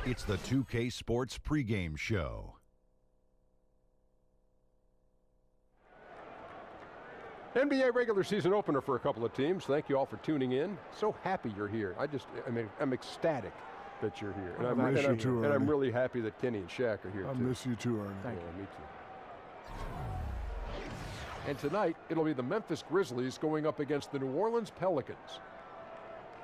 It's the 2K Sports pregame show. NBA regular season opener for a couple of teams. Thank you all for tuning in. So happy you're here. I'm ecstatic that you're here. And I'm really happy that Kenny and Shaq are here too. I miss you too, Ernie. Yeah, me too. And tonight, it'll be the Memphis Grizzlies going up against the New Orleans Pelicans.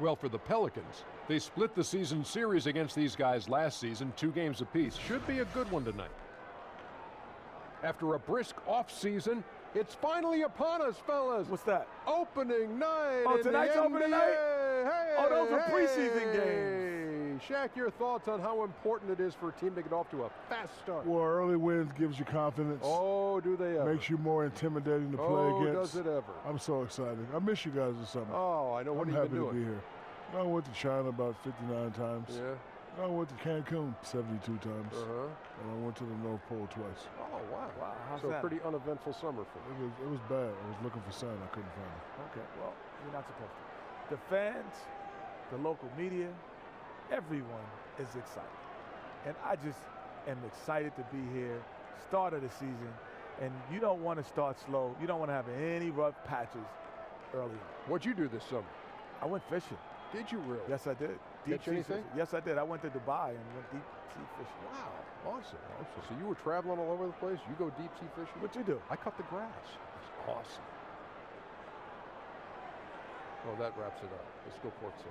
Well, for the Pelicans, they split the season series against these guys last season, 2 games apiece. Should be a good one tonight. After a brisk off-season, it's finally upon us, fellas. What's that? Opening night. Oh, tonight's opening night? Hey, oh, those are preseason games. Shaq, your thoughts on how important it is for a team to get off to a fast start? Well, early wins gives you confidence. Oh, do they ever? Makes you more intimidating to play against. Oh, does it ever? I'm so excited. I miss you guys this summer. Oh, I know. What have you been doing? I'm happy to be here. I went to China about 59 times. Yeah. I went to Cancun 72 times. Uh-huh. And I went to the North Pole twice. Oh, wow. Wow, how's so that? a pretty uneventful summer for you. It was bad. I was looking for Santa. I couldn't find it. Okay, well, you're not supposed to. The fans, the local media, everyone is excited. And I just am excited to be here, start of the season, and you don't want to start slow. You don't want to have any rough patches early on. What'd you do this summer? I went fishing. Did you really? Yes, I did. Catch anything? Yes, I did. I went to Dubai and went deep sea fishing. Wow, awesome. So you were traveling all over the place? You go deep sea fishing? What'd you do? I cut the grass. It's awesome. Well, that wraps it up. Let's go courtside.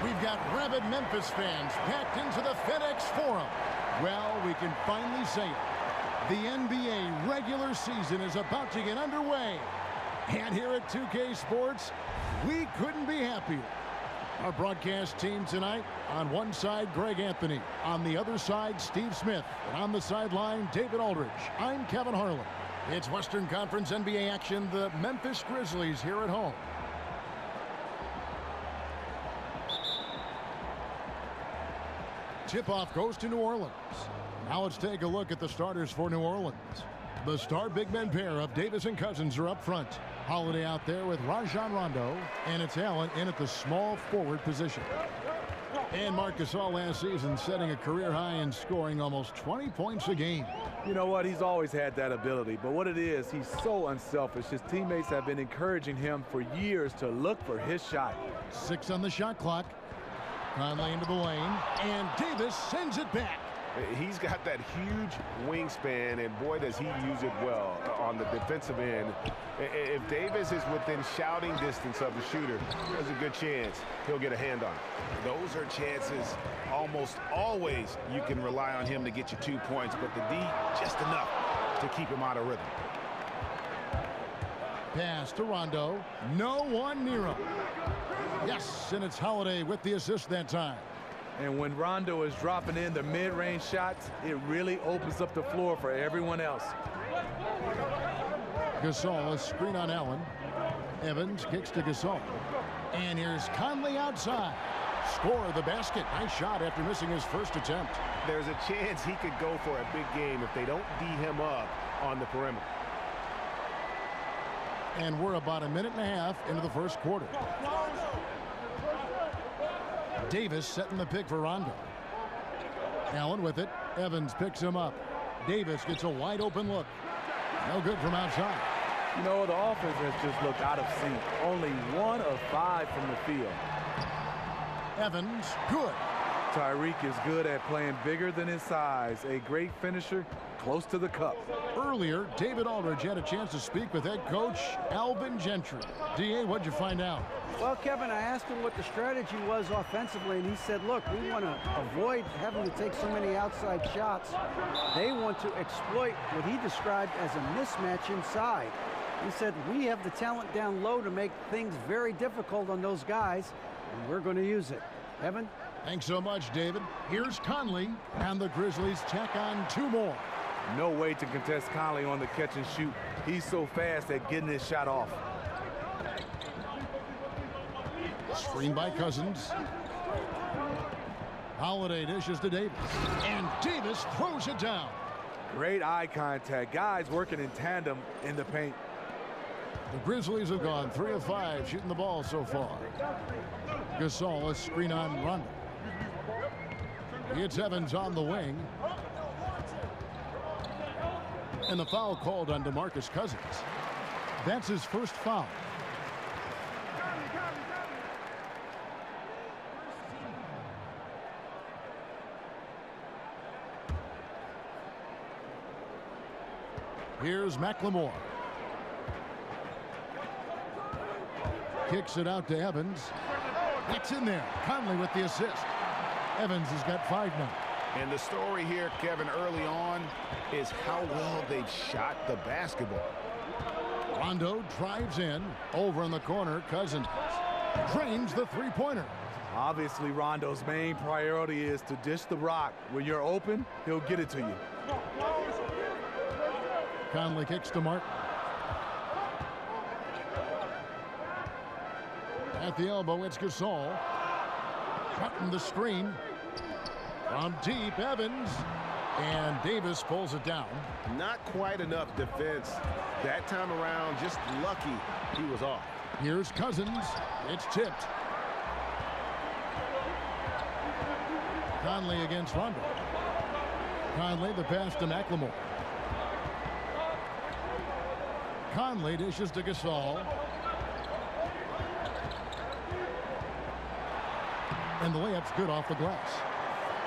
We've got rabid Memphis fans packed into the FedEx Forum. Well, we can finally say it. The NBA regular season is about to get underway. And here at 2K Sports, we couldn't be happier. Our broadcast team tonight, on one side, Greg Anthony. On the other side, Steve Smith. And on the sideline, David Aldridge. I'm Kevin Harlan. It's Western Conference NBA action, the Memphis Grizzlies here at home. Tip-off goes to New Orleans. Now let's take a look at the starters for New Orleans. The star big men pair of Davis and Cousins are up front. Holiday out there with Rajon Rondo, and it's Allen in at the small forward position. And Marcus all last season setting a career high in scoring almost 20 points a game. You know what? He's always had that ability, but what it is, he's so unselfish. His teammates have been encouraging him for years to look for his shot. 6 on the shot clock. Conley into the lane, and Davis sends it back. He's got that huge wingspan, and boy, does he use it well on the defensive end. If Davis is within shouting distance of the shooter, there's a good chance he'll get a hand on it. Those are chances almost always you can rely on him to get you 2 points, but the D, just enough to keep him out of rhythm. Pass to Rondo. No one near him. Yes, and it's Holiday with the assist that time. And when Rondo is dropping in the mid-range shots, it really opens up the floor for everyone else. Gasol, a screen on Allen. Evans kicks to Gasol. And here's Conley outside. Score the basket. Nice shot after missing his first attempt. There's a chance he could go for a big game if they don't D him up on the perimeter. And we're about a minute and a half into the first quarter. Davis setting the pick for Rondo. Allen with it. Evans picks him up. Davis gets a wide open look. No good from outside. You know, the offense has just looked out of sync. Only 1 of 5 from the field. Evans, good. Tyreek is good at playing bigger than his size. A great finisher, close to the cup. Earlier, David Aldridge had a chance to speak with head coach Alvin Gentry. D.A., what'd you find out? Well, Kevin, I asked him what the strategy was offensively, and he said, look, we want to avoid having to take so many outside shots. They want to exploit what he described as a mismatch inside. He said, we have the talent down low to make things very difficult on those guys, and we're going to use it. Evan? Thanks so much, David. Here's Conley, and the Grizzlies tack on 2 more. No way to contest Conley on the catch and shoot. He's so fast at getting his shot off. Screen by Cousins. Holiday dishes to Davis. And Davis throws it down. Great eye contact. Guys working in tandem in the paint. The Grizzlies have gone 3 of 5 shooting the ball so far. Gasol, a screen on Rondo. It's Evans on the wing. And the foul called on DeMarcus Cousins. That's his first foul. Here's McLemore. Kicks it out to Evans. That's in there. Conley with the assist. Evans has got 5 now. And the story here, Kevin, early on is how well they've shot the basketball. Rondo drives in. Over in the corner, Cousins drains the 3-pointer. Obviously, Rondo's main priority is to dish the rock. When you're open, he'll get it to you. Conley kicks to Martin. At the elbow, it's Gasol. Cutting the screen. From deep, Evans. And Davis pulls it down. Not quite enough defense that time around. Just lucky he was off. Here's Cousins. It's tipped. Conley against Rondo. Conley, the pass to McLemore. Conley dishes to Gasol. And the layup's good off the glass.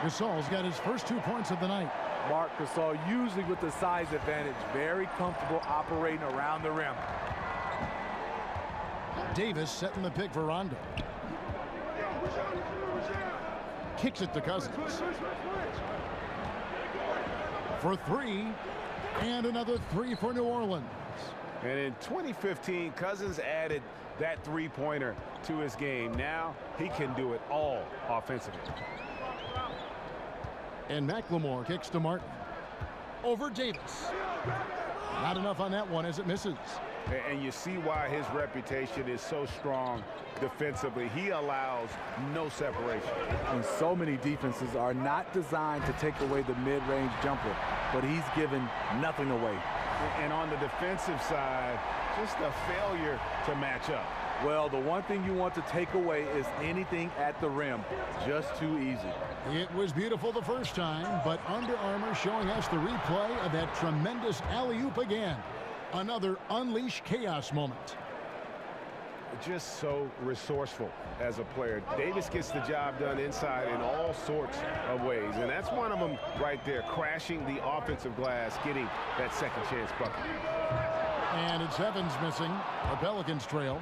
Gasol's got his first 2 points of the night. Marc Gasol, usually with the size advantage, very comfortable operating around the rim. Davis setting the pick for Rondo. Kicks it to Cousins. For 3. And another 3 for New Orleans. And in 2015, Cousins added that 3-pointer to his game. Now he can do it all offensively. And McLemore kicks to Martin. Over Davis. Not enough on that one as it misses. And you see why his reputation is so strong defensively. He allows no separation. And so many defenses are not designed to take away the mid-range jumper, but he's given nothing away. And on the defensive side, just a failure to match up. Well, the one thing you want to take away is anything at the rim. Just too easy. It was beautiful the first time, but Under Armour showing us the replay of that tremendous alley-oop again. Another unleash chaos moment. just so resourceful as a player. Davis gets the job done inside in all sorts of ways, and that's one of them right there, crashing the offensive glass, getting that second chance bucket. And it's Evans missing. The Pelicans trail.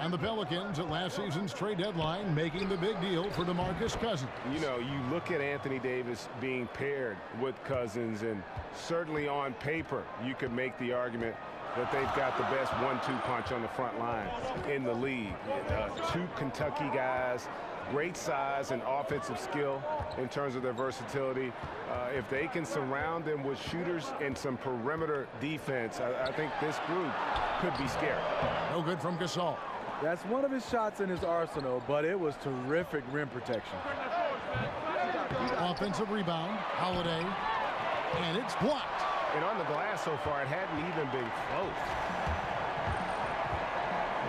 And the Pelicans at last season's trade deadline making the big deal for DeMarcus Cousins. You know, you look at Anthony Davis being paired with Cousins, and certainly on paper you could make the argument that they've got the best 1-2 punch on the front line in the league. Two Kentucky guys, great size and offensive skill in terms of their versatility. If they can surround them with shooters and some perimeter defense, I think this group could be scary. No good from Gasol. That's one of his shots in his arsenal, but it was terrific rim protection. Offensive rebound, Holiday, and it's blocked. And on the glass so far, it hadn't even been close.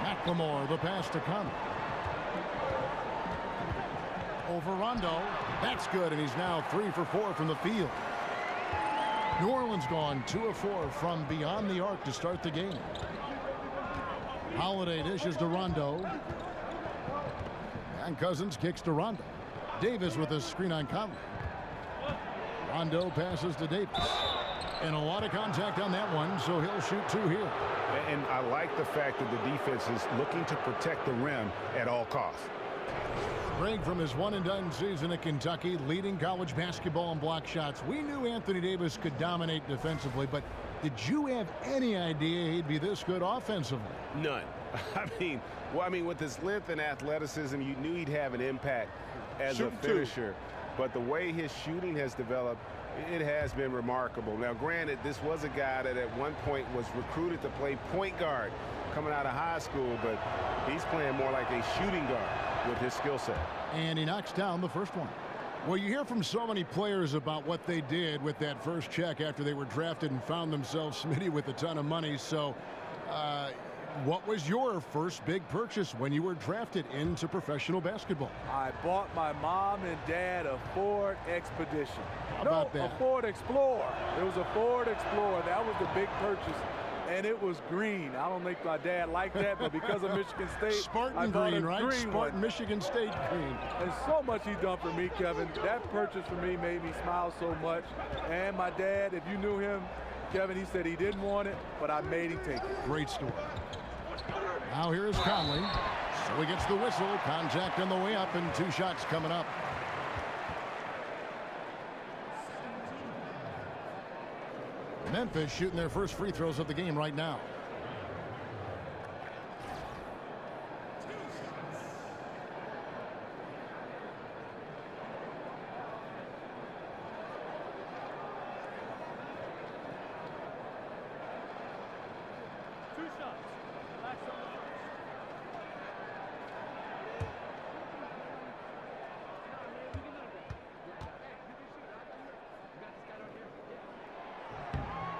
McLemore, the pass to Conley. Over Rondo. That's good, and he's now 3 for 4 from the field. New Orleans gone 2 of 4 from beyond the arc to start the game. Holiday dishes to Rondo. And Cousins kicks to Rondo. Davis with a screen on Conley. Rondo passes to Davis. And a lot of contact on that one, so he'll shoot 2 here. And I like the fact that the defense is looking to protect the rim at all costs. Break from his one-and-done season at Kentucky, leading college basketball in block shots. We knew Anthony Davis could dominate defensively, but did you have any idea he'd be this good offensively? None. I mean, with his length and athleticism, you knew he'd have an impact as a finisher. But the way his shooting has developed, it has been remarkable. Now, granted, this was a guy that at one point was recruited to play point guard coming out of high school, but he's playing more like a shooting guard with his skill set. And he knocks down the first one. Well, you hear from so many players about what they did with that first check after they were drafted and found themselves Smitty with a ton of money. So what was your first big purchase when you were drafted into professional basketball? I bought my mom and dad a Ford Expedition. How about that? A Ford Explorer. It was a Ford Explorer. That was the big purchase. And it was green. I don't think my dad liked that, but because of Michigan State, Spartan green, right? Spartan Michigan State green. And so much he done for me, Kevin. That purchase for me made me smile so much. And my dad, if you knew him, Kevin, he said he didn't want it, but I made him take it. Great story. Now here is Conley. So he gets the whistle. Contact on the way up, and 2 shots coming up. Memphis shooting their first free throws of the game right now.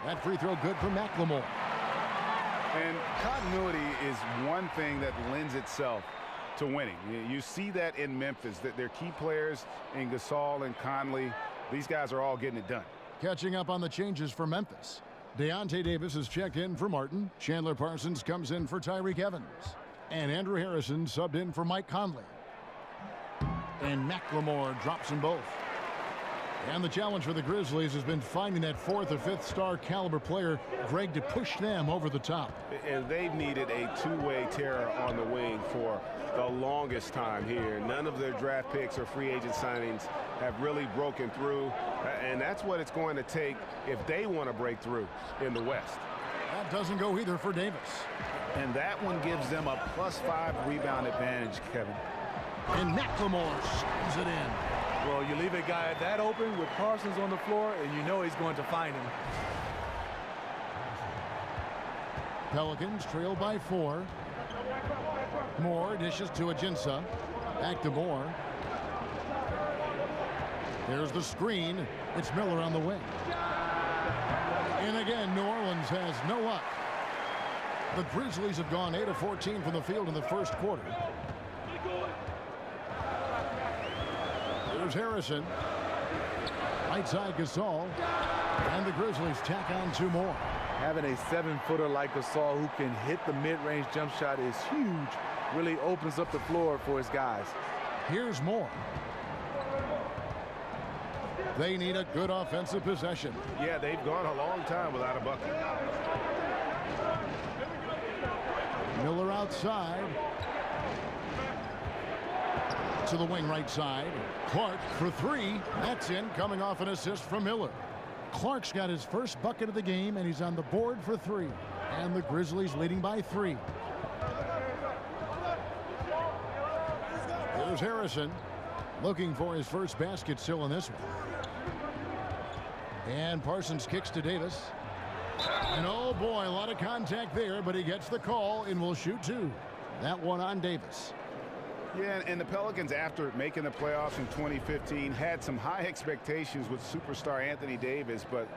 That free throw good for McLemore. And continuity is one thing that lends itself to winning. You see that in Memphis, that their key players in Gasol and Conley, these guys are all getting it done. Catching up on the changes for Memphis. Deontay Davis is checked in for Martin. Chandler Parsons comes in for Tyreek Evans. And Andrew Harrison subbed in for Mike Conley. And McLemore drops them both. And the challenge for the Grizzlies has been finding that 4th or 5th star caliber player, Greg, to push them over the top. And they've needed a two-way terror on the wing for the longest time here. None of their draft picks or free agent signings have really broken through. And that's what it's going to take if they want to break through in the West. That doesn't go either for Davis. And that one gives them a +5 rebound advantage, Kevin. And McLemore slams it in. Well, you leave a guy that open with Parsons on the floor, and you know he's going to find him. Pelicans trail by 4. Moore dishes to Ajinça. Back to Moore. There's the screen. It's Miller on the wing. And again, New Orleans has no luck. The Grizzlies have gone 8 of 14 from the field in the first quarter. There's Harrison. Right side Gasol. And the Grizzlies tack on 2 more. Having a 7-footer like Gasol who can hit the mid-range jump shot is huge. Really opens up the floor for his guys. Here's Moore. They need a good offensive possession. Yeah, they've gone a long time without a bucket. Miller outside. To the wing right side. Clark for three. That's in, coming off an assist from Miller. Clark's got his first bucket of the game, and he's on the board for three. And the Grizzlies leading by 3. Here's Harrison looking for his first basket still in this one. And Parsons kicks to Davis. And oh boy, a lot of contact there, but he gets the call and will shoot 2. That one on Davis. Yeah, and the Pelicans, after making the playoffs in 2015, had some high expectations with superstar Anthony Davis, but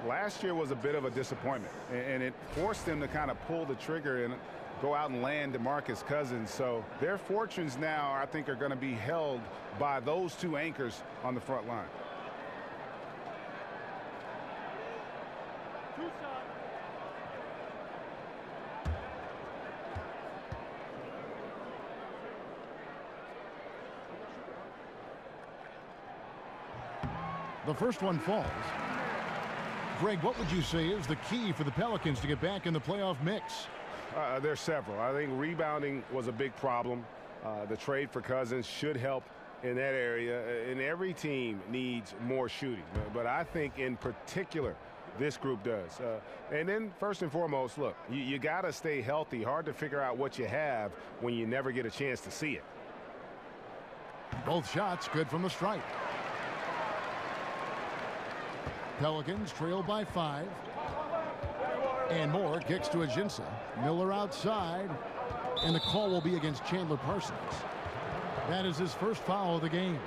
last year was a bit of a disappointment, and it forced them to kind of pull the trigger and go out and land DeMarcus Cousins. So their fortunes now, I think, are going to be held by those 2 anchors on the front line. The first one falls. Greg, what would you say is the key for the Pelicans to get back in the playoff mix? There's several. I think rebounding was a big problem. The trade for Cousins should help in that area. And every team needs more shooting. But I think in particular, this group does. And then first and foremost, look, you got to stay healthy. Hard to figure out what you have when you never get a chance to see it. Both shots good from the stripe. Pelicans trail by 5. And Moore kicks to Ajinça. Miller outside. And the call will be against Chandler Parsons. That is his first foul of the game.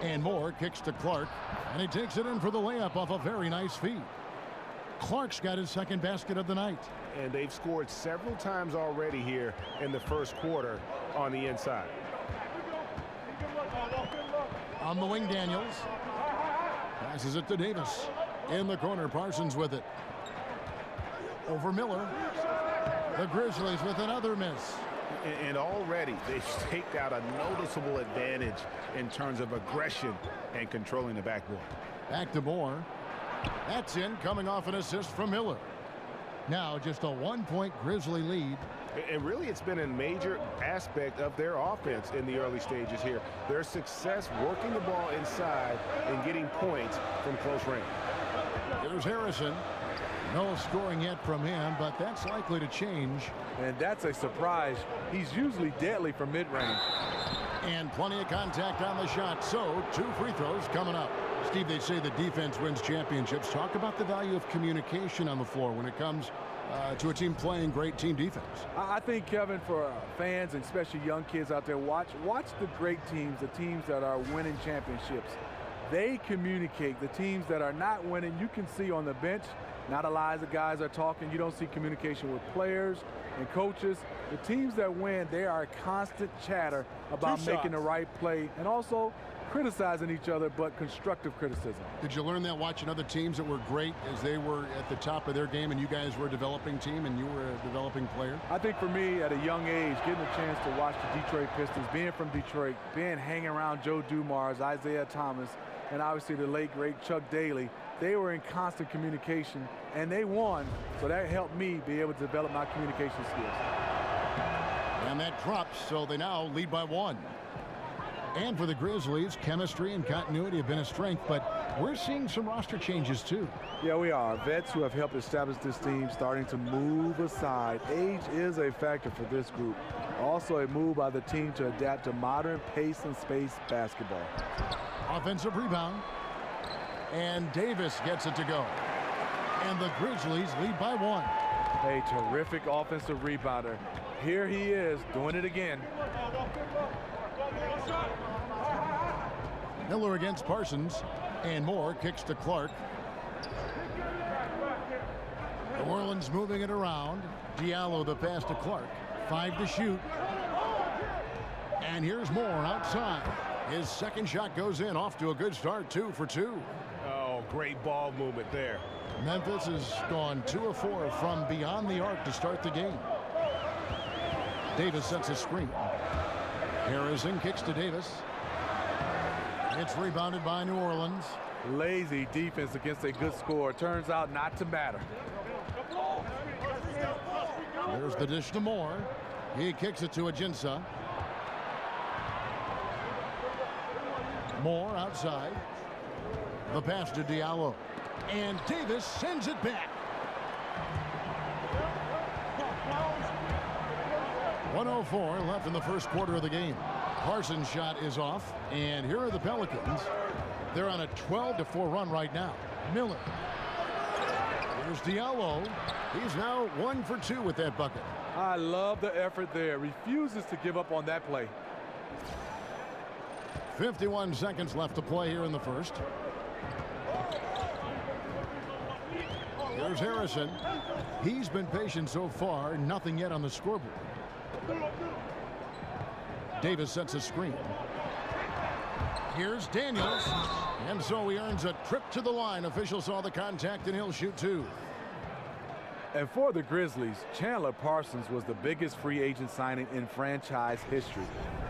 And Moore kicks to Clark. And he takes it in for the layup off a very nice feed. Clark's got his second basket of the night. And they've scored several times already here in the first quarter on the inside. On the wing, Daniels. Passes it to Davis. In the corner, Parsons with it. Over Miller. The Grizzlies with another miss. And already they've staked out a noticeable advantage in terms of aggression and controlling the backboard. Back to Moore. That's in, coming off an assist from Miller. Now just a 1-point Grizzly lead. And really, it's been a major aspect of their offense in the early stages here. Their success working the ball inside and getting points from close range. Here's Harrison. No scoring yet from him, but that's likely to change. And that's a surprise. He's usually deadly from mid-range. And plenty of contact on the shot, so 2 free throws coming up. Steve, they say the defense wins championships. Talk about the value of communication on the floor when it comes to a team playing great team defense. I think, Kevin, for fans and especially young kids out there, watch the great teams, the teams that are winning championships. They communicate. The teams that are not winning, you can see on the bench, not a lot of guys are talking. You don't see communication with players and coaches. The teams that win, they are constant chatter about making the right play and also criticizing each other, but constructive criticism. Did you learn that watching other teams that were great as they were at the top of their game and you guys were a developing team and you were a developing player? I think for me, at a young age, getting a chance to watch the Detroit Pistons, being from Detroit, hanging around Joe Dumars, Isaiah Thomas, and obviously the late, great Chuck Daly, they were in constant communication, and they won, so that helped me be able to develop my communication skills. And that drops, so they now lead by 1. And for the Grizzlies, chemistry and continuity have been a strength, but we're seeing some roster changes too. Yeah, we are. Vets who have helped establish this team starting to move aside. Age is a factor for this group. Also a move by the team to adapt to modern pace and space basketball. Offensive rebound. And Davis gets it to go. And the Grizzlies lead by 1. A terrific offensive rebounder. Here he is doing it again. Miller against Parsons, and Moore kicks to Clark. New Orleans moving it around. Diallo the pass to Clark. 5 to shoot. And here's Moore outside. His second shot goes in, off to a good start, 2 for 2. Oh, great ball movement there. Memphis has gone 2 of 4 from beyond the arc to start the game. Davis sets a screen. Harrison kicks to Davis. It's rebounded by New Orleans. Lazy defense against a good score. Turns out not to matter. There's the dish to Moore. He kicks it to Ajinça. Moore outside. The pass to Diallo. And Davis sends it back. 1:04 left in the first quarter of the game. Parsons' shot is off. And here are the Pelicans. They're on a 12-4 run right now. Miller. Here's Diallo. He's now 1 for 2 with that bucket. I love the effort there. Refuses to give up on that play. 51 seconds left to play here in the first. Here's Harrison. He's been patient so far. Nothing yet on the scoreboard. Davis sets a screen. Here's Daniels. And so he earns a trip to the line. Official saw the contact, and he'll shoot 2. And for the Grizzlies, Chandler Parsons was the biggest free agent signing in franchise history.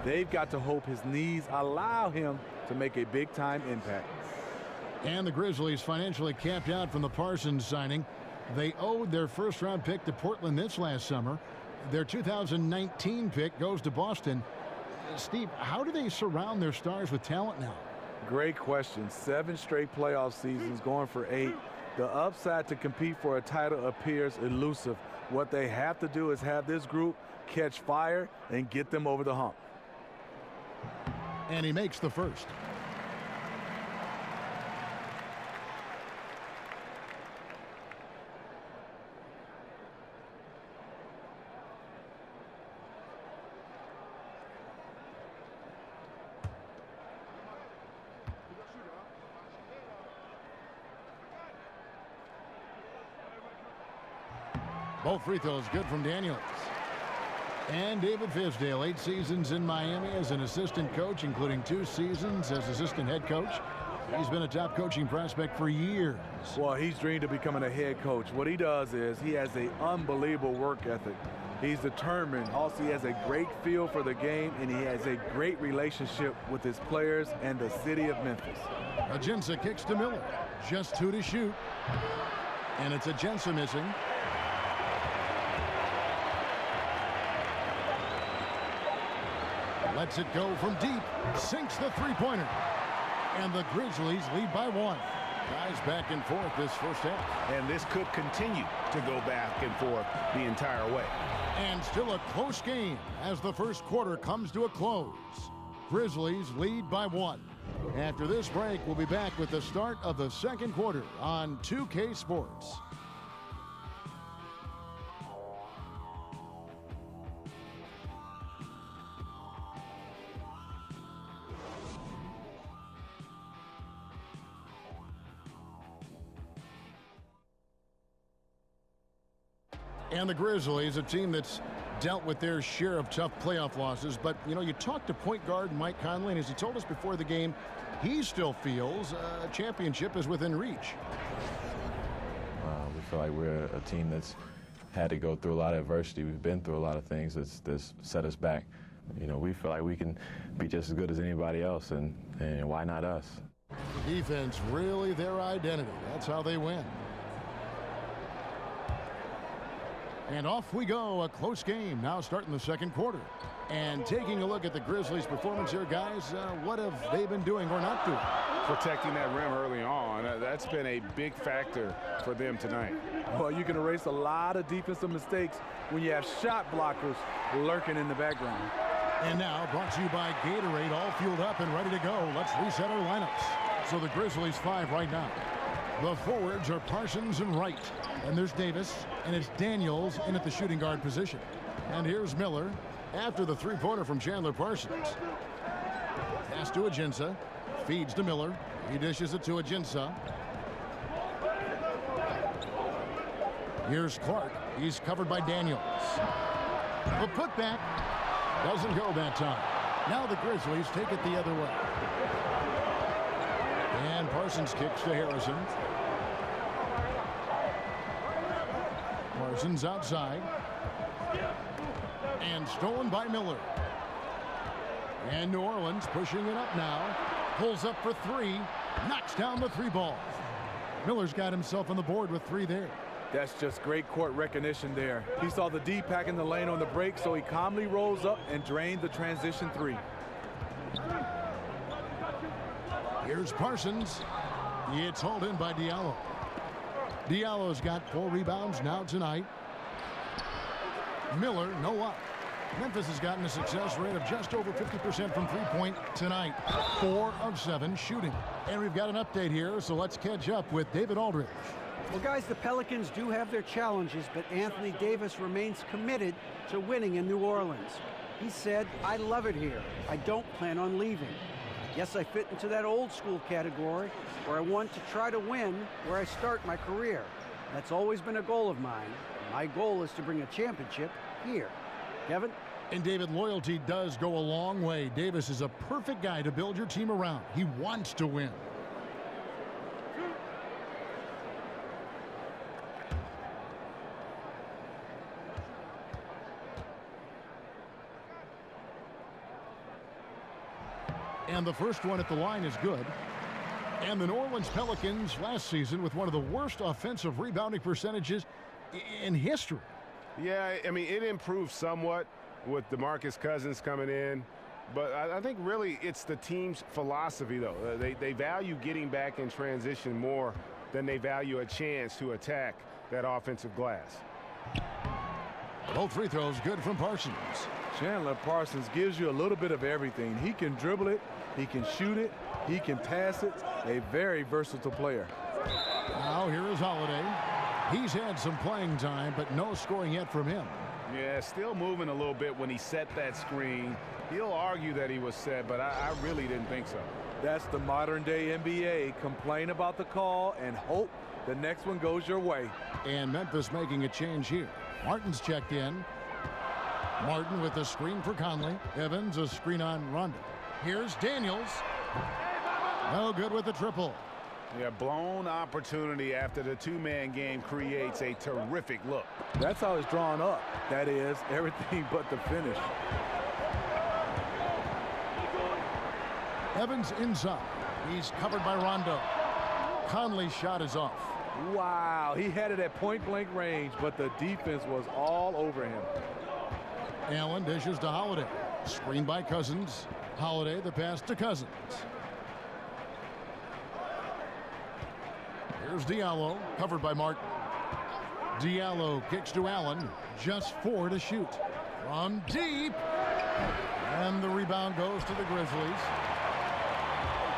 They've got to hope his knees allow him to make a big-time impact. And the Grizzlies financially capped out from the Parsons signing. They owed their first-round pick to Portland this last summer. Their 2019 pick goes to Boston. Steve, how do they surround their stars with talent now? Great question. 7 straight playoff seasons, going for 8. The upside to compete for a title appears elusive. What they have to do is have this group catch fire and get them over the hump. And he makes the first. Both free throws good from Daniels. And David Fisdale, 8 seasons in Miami as an assistant coach, including 2 seasons as assistant head coach. He's been a top coaching prospect for years. Well, he's dreamed of becoming a head coach. What he does is he has an unbelievable work ethic. He's determined. Also, he has a great feel for the game, and he has a great relationship with his players and the city of Memphis. Ajinça kicks to Miller. Just 2 to shoot. And it's Ajinça missing. Lets it go from deep. Sinks the three-pointer. And the Grizzlies lead by 1. Guys back and forth this first half. And this could continue to go back and forth the entire way. And still a close game as the first quarter comes to a close. Grizzlies lead by 1. After this break, we'll be back with the start of the second quarter on 2K Sports. And the Grizzlies, a team that's dealt with their share of tough playoff losses. But, you know, you talked to point guard Mike Conley, and as he told us before the game, he still feels a championship is within reach. We feel like we're a team that's had to go through a lot of adversity. We've been through a lot of things that's set us back. You know, we feel like we can be just as good as anybody else, and why not us? Defense really their identity. That's how they win. And off we go, a close game now starting the second quarter. And taking a look at the Grizzlies' performance here, guys, what have they been doing or not doing? Protecting that rim early on. That's been a big factor for them tonight. Well, you can erase a lot of defensive mistakes when you have shot blockers lurking in the background. And now brought to you by Gatorade, all fueled up and ready to go. Let's reset our lineups. So the Grizzlies 5 right now. The forwards are Parsons and Wright. And there's Davis, and it's Daniels in at the shooting guard position. And here's Miller after the three-pointer from Chandler Parsons. Pass to Ajinça. Feeds to Miller. He dishes it to Ajinça. Here's Clark. He's covered by Daniels. The putback doesn't go that time. Now the Grizzlies take it the other way. And Parsons kicks to Harrison. Parsons outside. And stolen by Miller. And New Orleans pushing it up now. Pulls up for three. Knocks down the three ball. Miller's got himself on the board with three there. That's just great court recognition there. He saw the D pack in the lane on the break, so he calmly rolls up and drained the transition three. Here's Parsons. It's hauled in by Diallo. Diallo's got 4 rebounds now tonight. Miller, no up. Memphis has gotten a success rate of just over 50% from three-point tonight. 4 of 7 shooting. And we've got an update here, so let's catch up with David Aldridge. Well, guys, the Pelicans do have their challenges, but Anthony Davis remains committed to winning in New Orleans. He said, "I love it here. I don't plan on leaving. I guess I fit into that old school category where I want to try to win where I start my career. That's always been a goal of mine. My goal is to bring a championship here." Kevin? And David, loyalty does go a long way. Davis is a perfect guy to build your team around. He wants to win. And the first one at the line is good. And the New Orleans Pelicans last season with one of the worst offensive rebounding percentages in history. Yeah, I mean, it improved somewhat with DeMarcus Cousins coming in. But I think really it's the team's philosophy, though. They value getting back in transition more than they value a chance to attack that offensive glass. Both free throws good from Parsons. Chandler Parsons gives you a little bit of everything. He can dribble it, he can shoot it, he can pass it. A very versatile player. Now here is Holiday. He's had some playing time, but no scoring yet from him. Yeah, still moving a little bit when he set that screen. He'll argue that he was set, but I really didn't think so. That's the modern day NBA. Complain about the call and hope the next one goes your way. And Memphis making a change here. Martin's checked in. Martin with a screen for Conley. Evans a screen on Rondo. Here's Daniels. No good with the triple. Yeah, blown opportunity after the two-man game creates a terrific look. That's how it's drawn up. That is everything but the finish. Evans inside. He's covered by Rondo. Conley's shot is off. Wow, he had it at point-blank range, but the defense was all over him. Allen dishes to Holiday. Screen by Cousins. Holiday, the pass to Cousins. Here's Diallo, covered by Martin. Diallo kicks to Allen. Just 4 to shoot. From deep. And the rebound goes to the Grizzlies.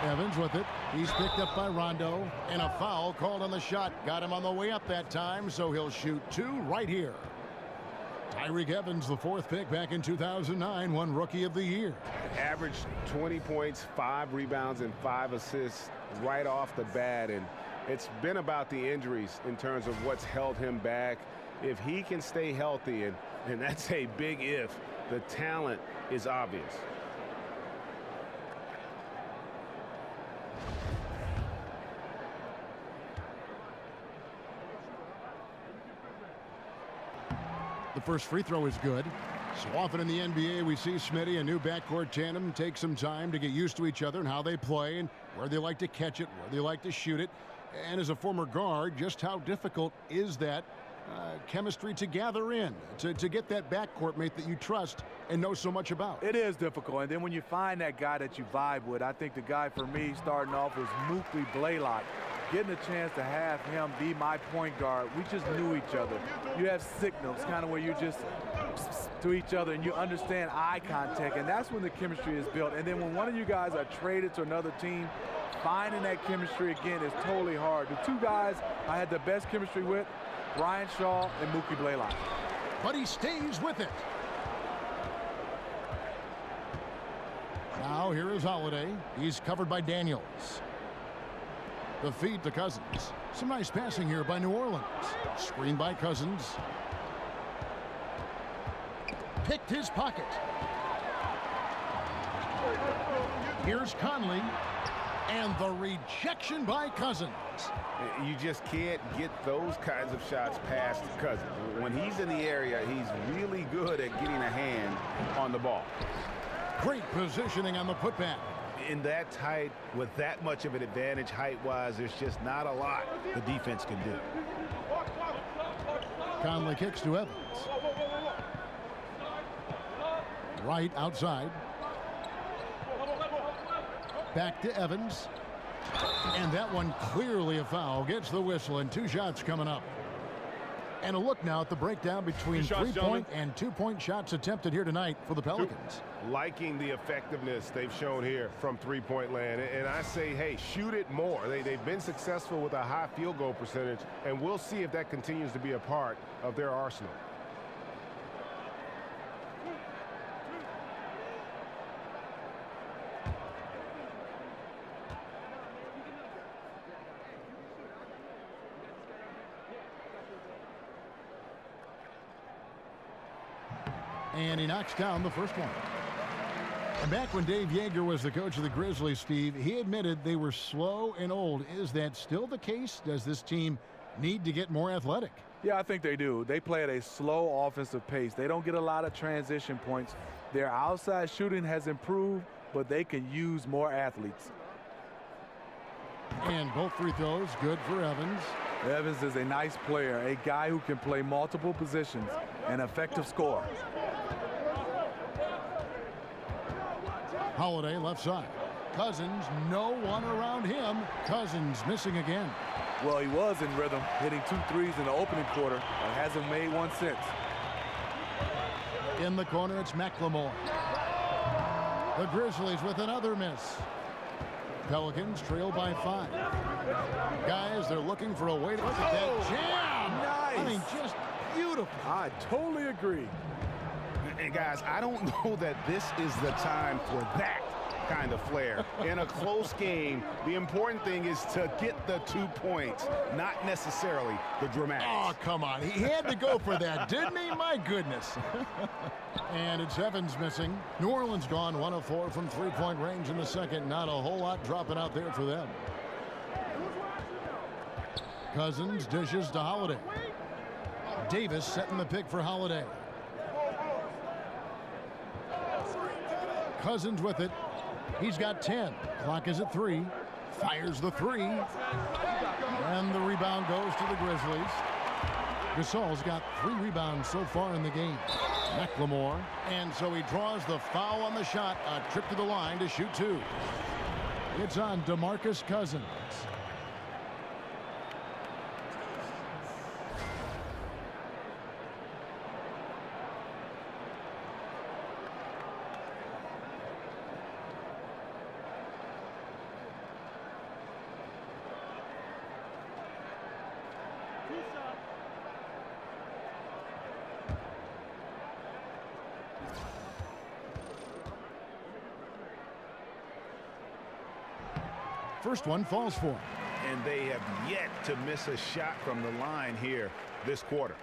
Evans with it. He's picked up by Rondo. And a foul called on the shot. Got him on the way up that time, so he'll shoot 2 right here. Tyreke Evans, the 4th pick back in 2009, won Rookie of the Year. Averaged 20 points, 5 rebounds, and 5 assists right off the bat. And it's been about the injuries in terms of what's held him back. If he can stay healthy, and that's a big if, the talent is obvious. The first free throw is good. So often in the NBA, we see Smitty, a new backcourt tandem, take some time to get used to each other and how they play and where they like to catch it, where they like to shoot it. And as a former guard, just how difficult is that chemistry to gather in, to get that backcourt mate that you trust and know so much about? It is difficult. And then when you find that guy that you vibe with, I think the guy for me starting off was Mookie Blaylock. Getting a chance to have him be my point guard, we just knew each other. You have signals kind of where you just to each other and you understand eye contact, and that's when the chemistry is built. And then when one of you guys are traded to another team, finding that chemistry again is totally hard. The 2 guys I had the best chemistry with, Brian Shaw and Mookie Blaylock. But he stays with it. Now here is Holiday. He's covered by Daniels. The feed to Cousins. Some nice passing here by New Orleans. Screen by Cousins. picked his pocket. Here's Conley, and the rejection by Cousins. You just can't get those kinds of shots past Cousins. When he's in the area, he's really good at getting a hand on the ball. Great positioning on the putback. In that tight, with that much of an advantage height-wise, there's just not a lot the defense can do. Conley kicks to Evans. Right outside. Back to Evans. And that one clearly a foul. Gets the whistle, and 2 shots coming up. And a look now at the breakdown between 3-point and 2-point shots attempted here tonight for the Pelicans. Liking the effectiveness they've shown here from 3-point land. And I say, hey, shoot it more. They've been successful with a high field goal percentage, and we'll see if that continues to be a part of their arsenal. And he knocks down the first one. And back when Dave Yeager was the coach of the Grizzlies, Steve, he admitted they were slow and old. Is that still the case? Does this team need to get more athletic? Yeah, I think they do. They play at a slow offensive pace. They don't get a lot of transition points. Their outside shooting has improved, but they can use more athletes. And both free throws good for Evans. Evans is a nice player, a guy who can play multiple positions, an effective scorer. Holiday left side. Cousins, no one around him. Cousins missing again. Well, he was in rhythm, hitting 2 threes in the opening quarter, but hasn't made one since. In the corner, it's McLemore. The Grizzlies with another miss. Pelicans trail by 5. Guys, they're looking for a way to get that jam. Nice. I mean, just beautiful. I totally agree. And guys, I don't know that this is the time for that kind of flair. In a close game, the important thing is to get the 2 points, not necessarily the dramatics. Oh, come on. He had to go for that, didn't he? My goodness. And it's Evans missing. New Orleans gone 1 of 4 from 3-point range in the second. Not a whole lot dropping out there for them. Cousins dishes to Holiday. Davis setting the pick for Holiday. Cousins with it. He's got 10. Clock is at 3. Fires the 3. And the rebound goes to the Grizzlies. Gasol's got 3 rebounds so far in the game. McLemore. And so he draws the foul on the shot. A trip to the line to shoot 2. It's on DeMarcus Cousins. First one falls for him. And they have yet to miss a shot from the line here this quarter.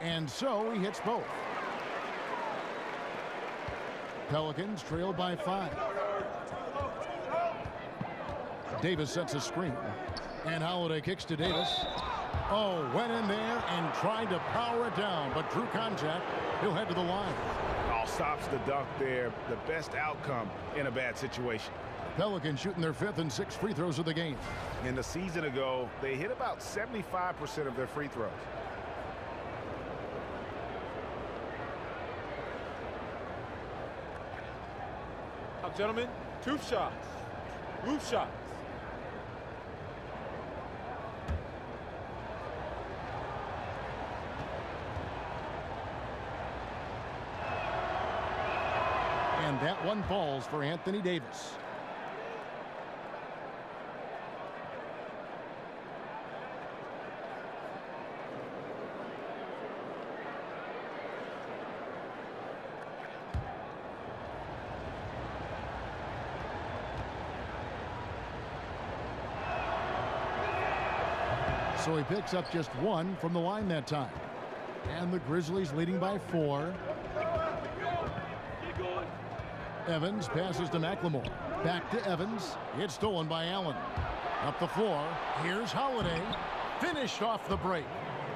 And so he hits both. Pelicans trail by 5. Davis sets a screen. And Holiday kicks to Davis. Oh, went in there and tried to power it down, but drew contact. He'll head to the line. Oh, stops the dunk there. The best outcome in a bad situation. Pelicans shooting their 5th and 6th free throws of the game. In the season ago, they hit about 75% of their free throws. Now, gentlemen, 2 shots. Roof shots. And that one falls for Anthony Davis. so he picks up just 1 from the line that time. And the Grizzlies leading by 4. Evans passes to McLemore. Back to Evans. It's stolen by Allen. Up the floor. Here's Holiday. Finished off the break.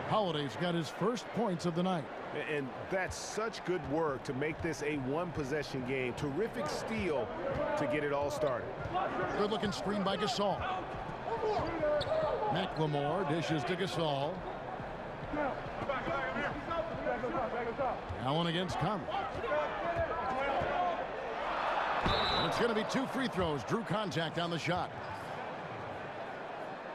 Holiday's got his first points of the night. And that's such good work to make this a one-possession game. Terrific steal to get it all started. Good-looking screen by Gasol. McLemore dishes to Gasol. Allen against Conley. And it's going to be 2 free throws. Drew contact on the shot.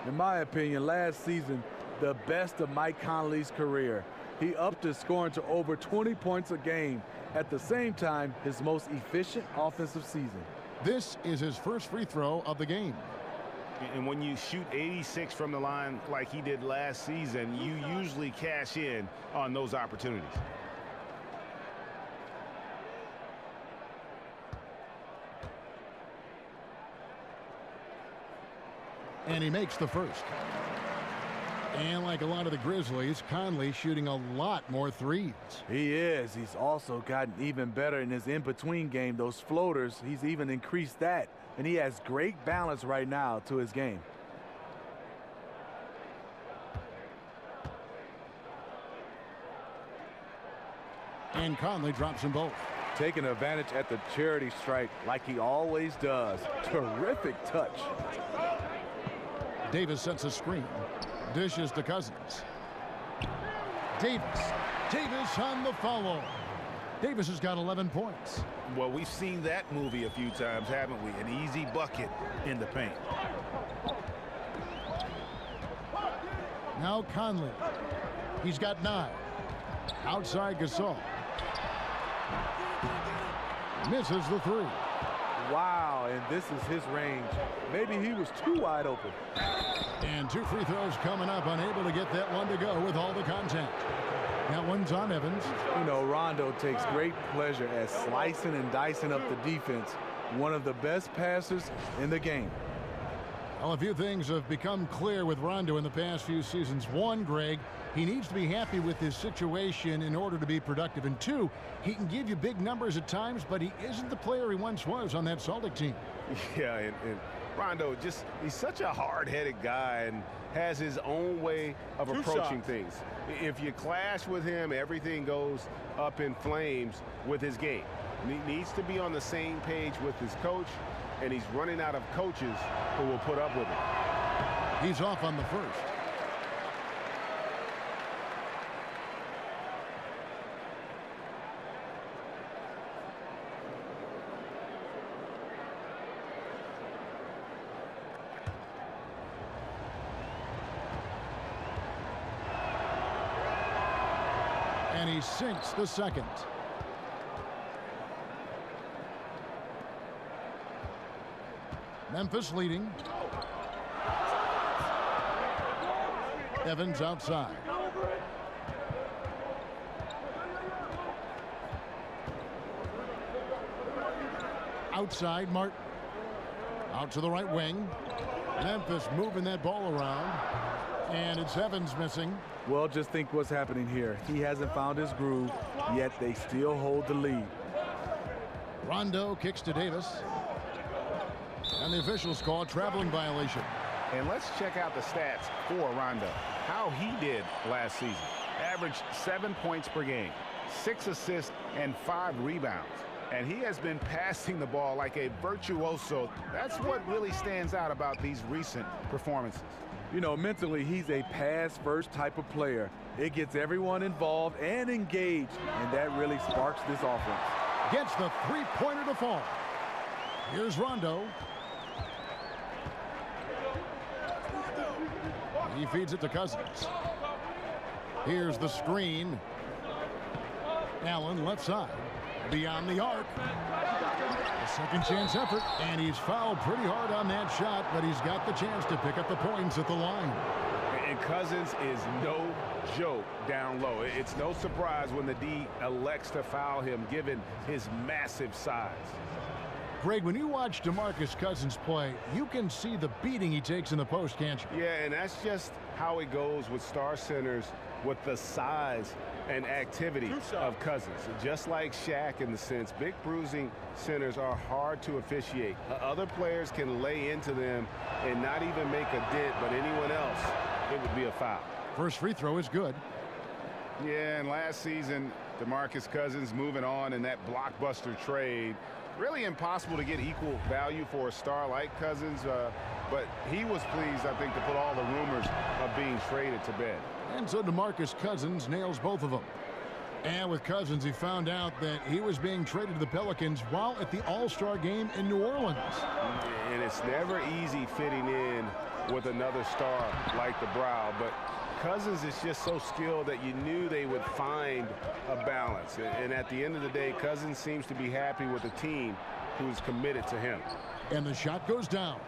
In my opinion, last season, the best of Mike Conley's career. He upped his scoring to over 20 points a game. At the same time, his most efficient offensive season. This is his first free throw of the game. And when you shoot 86 from the line like he did last season, you usually cash in on those opportunities. And he makes the first. And like a lot of the Grizzlies, Conley shooting a lot more threes. He is. He's also gotten even better in his in-between game. Those floaters, he's even increased that. And he has great balance right now to his game. And Conley drops them both. Taking advantage at the charity stripe like he always does. Terrific touch. Davis sets a screen. Dishes to Cousins. Davis. Davis on the follow. Davis has got 11 points. Well, we've seen that movie a few times, haven't we? An easy bucket in the paint. Now Conley. He's got 9. Outside Gasol. Misses the 3. Wow, and this is his range. Maybe he was too wide open. And 2 free throws coming up, unable to get that one to go with all the contact. That one's on Evans. You know, Rondo takes great pleasure at slicing and dicing up the defense. One of the best passers in the game. Well, a few things have become clear with Rondo in the past few seasons. 1, Greg, he needs to be happy with his situation in order to be productive. And 2, he can give you big numbers at times, but he isn't the player he once was on that Celtic team. Yeah, and Rondo, he's such a hard-headed guy and has his own way of approaching things. If you clash with him, everything goes up in flames with his game. He needs to be on the same page with his coach, and he's running out of coaches who will put up with it. He's off on the first. And he sinks the second. Memphis leading. Evans outside. Outside, Martin. Out to the right wing. Memphis moving that ball around. And it's Evans missing. Well, just think what's happening here. He hasn't found his groove, yet they still hold the lead. Rondo kicks to Davis. And the officials call a traveling violation. And let's check out the stats for Rondo. How he did last season. Averaged 7 points per game, 6 assists, and 5 rebounds. And he has been passing the ball like a virtuoso. That's what really stands out about these recent performances. You know, mentally, he's a pass-first type of player. It gets everyone involved and engaged, and that really sparks this offense. Gets the three-pointer to fall. Here's Rondo. He feeds it to Cousins. Here's the screen. Allen left side. Beyond the arc. A second chance effort, and he's fouled pretty hard on that shot, but he's got the chance to pick up the points at the line. And Cousins is no joke down low. It's no surprise when the D elects to foul him, given his massive size. Greg, when you watch DeMarcus Cousins play, you can see the beating he takes in the post, can't you? Yeah, and that's just how it goes with star centers, with the size and activity of Cousins. Just like Shaq in the sense, big bruising centers are hard to officiate. Other players can lay into them and not even make a dent, but anyone else, it would be a foul. First free throw is good. Yeah, and last season, DeMarcus Cousins moving on in that blockbuster trade. Really impossible to get equal value for a star like Cousins, but he was pleased, I think, to put all the rumors of being traded to bed. And so DeMarcus Cousins nails both of them. And with Cousins, he found out that he was being traded to the Pelicans while at the All-Star game in New Orleans. And it's never easy fitting in with another star like the Brow, but Cousins is just so skilled that you knew they would find a balance. And at the end of the day, Cousins seems to be happy with a team who's committed to him. And the shot goes down.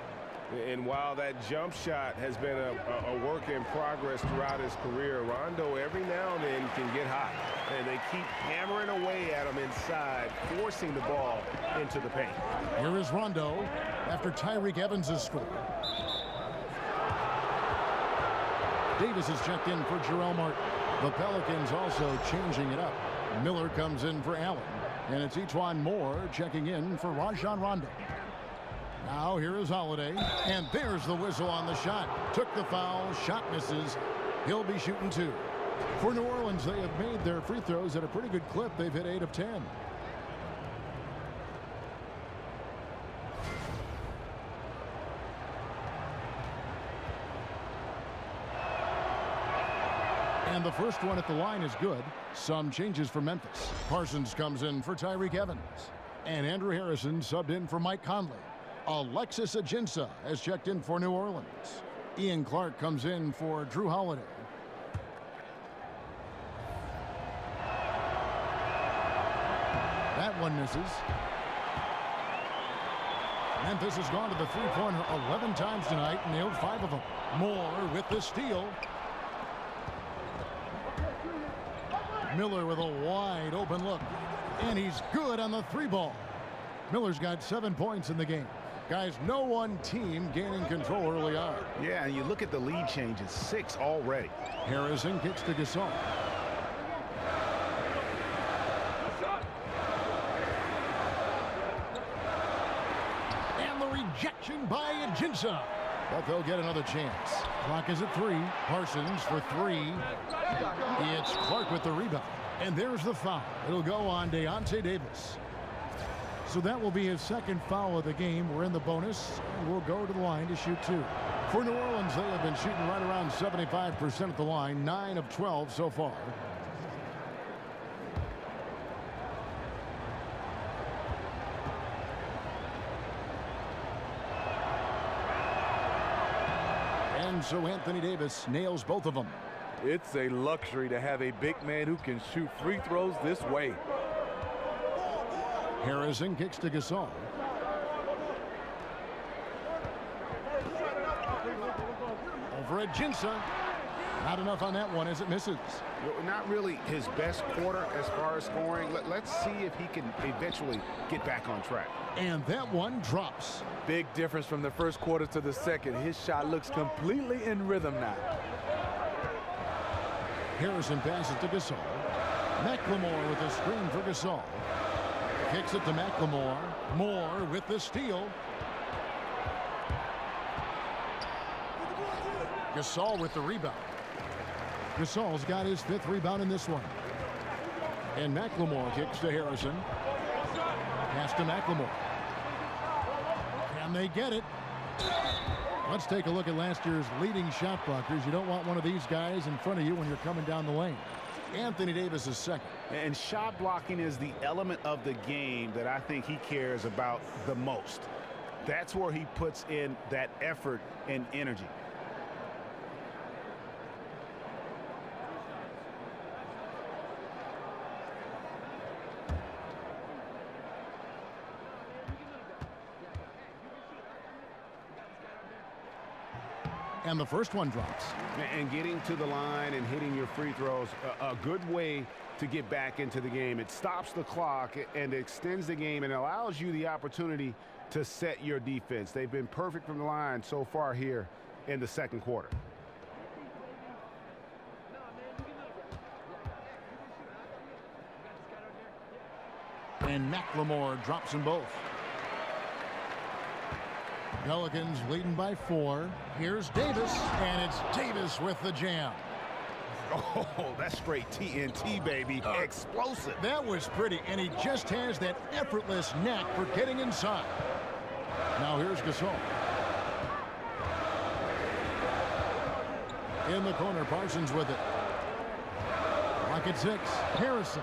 And while that jump shot has been a work in progress throughout his career, Rondo every now and then can get hot. And they keep hammering away at him inside, forcing the ball into the paint. Here is Rondo after Tyreek Evans has scored. Davis is checked in for Jarrell Martin. The Pelicans also changing it up. Miller comes in for Allen. And it's Etuan Moore checking in for Rajon Rondo. Now here is Holiday. And there's the whistle on the shot. Took the foul. Shot misses. He'll be shooting 2. For New Orleans, they have made their free throws at a pretty good clip. They've hit 8 of 10. And the first one at the line is good. Some changes for Memphis. Parsons comes in for Tyreek Evans. And Andrew Harrison subbed in for Mike Conley. Alexis Ajinça has checked in for New Orleans. Ian Clark comes in for Drew Holiday. That one misses. Memphis has gone to the three-pointer 11 times tonight and nailed 5 of them. Moore with the steal. Miller with a wide open look. And he's good on the 3-ball. Miller's got 7 points in the game. Guys, no one team gaining control early on. Yeah, and you look at the lead changes, 6 already. Harrison kicks to Gasol. And the rejection by Ajinça. But they'll get another chance. Clock is at 3. Parsons for 3. It's Clark with the rebound. And there's the foul. It'll go on Deontay Davis. So that will be his second foul of the game. We're in the bonus. And we'll go to the line to shoot 2. For New Orleans, they have been shooting right around 75% at the line. 9 of 12 so far. And so Anthony Davis nails both of them. It's a luxury to have a big man who can shoot free throws this way. Harrison kicks to Gasol. Over Ajinça. Not enough on that one as it misses. Not really his best quarter as far as scoring. Let's see if he can eventually get back on track. And that one drops. Big difference from the first quarter to the second. His shot looks completely in rhythm now. Harrison passes to Gasol. McLemore with a screen for Gasol. Kicks it to McLemore. Moore with the steal. Gasol with the rebound. Gasol's got his 5th rebound in this one. And McLemore kicks to Harrison. Pass to McLemore. Can they get it? Let's take a look at last year's leading shot blockers. You don't want one of these guys in front of you when you're coming down the lane. Anthony Davis is second. And shot blocking is the element of the game that I think he cares about the most. That's where he puts in that effort and energy. And the first one drops. And getting to the line and hitting your free throws, a good way to get back into the game. It stops the clock and extends the game and allows you the opportunity to set your defense. They've been perfect from the line so far here in the second quarter. And McLemore drops them both. Pelicans leading by 4. Here's Davis, and it's Davis with the jam. Oh, that's straight TNT, baby. Explosive. That was pretty, and he just has that effortless knack for getting inside. Now here's Gasol. In the corner, Parsons with it. Clock at 6. Harrison.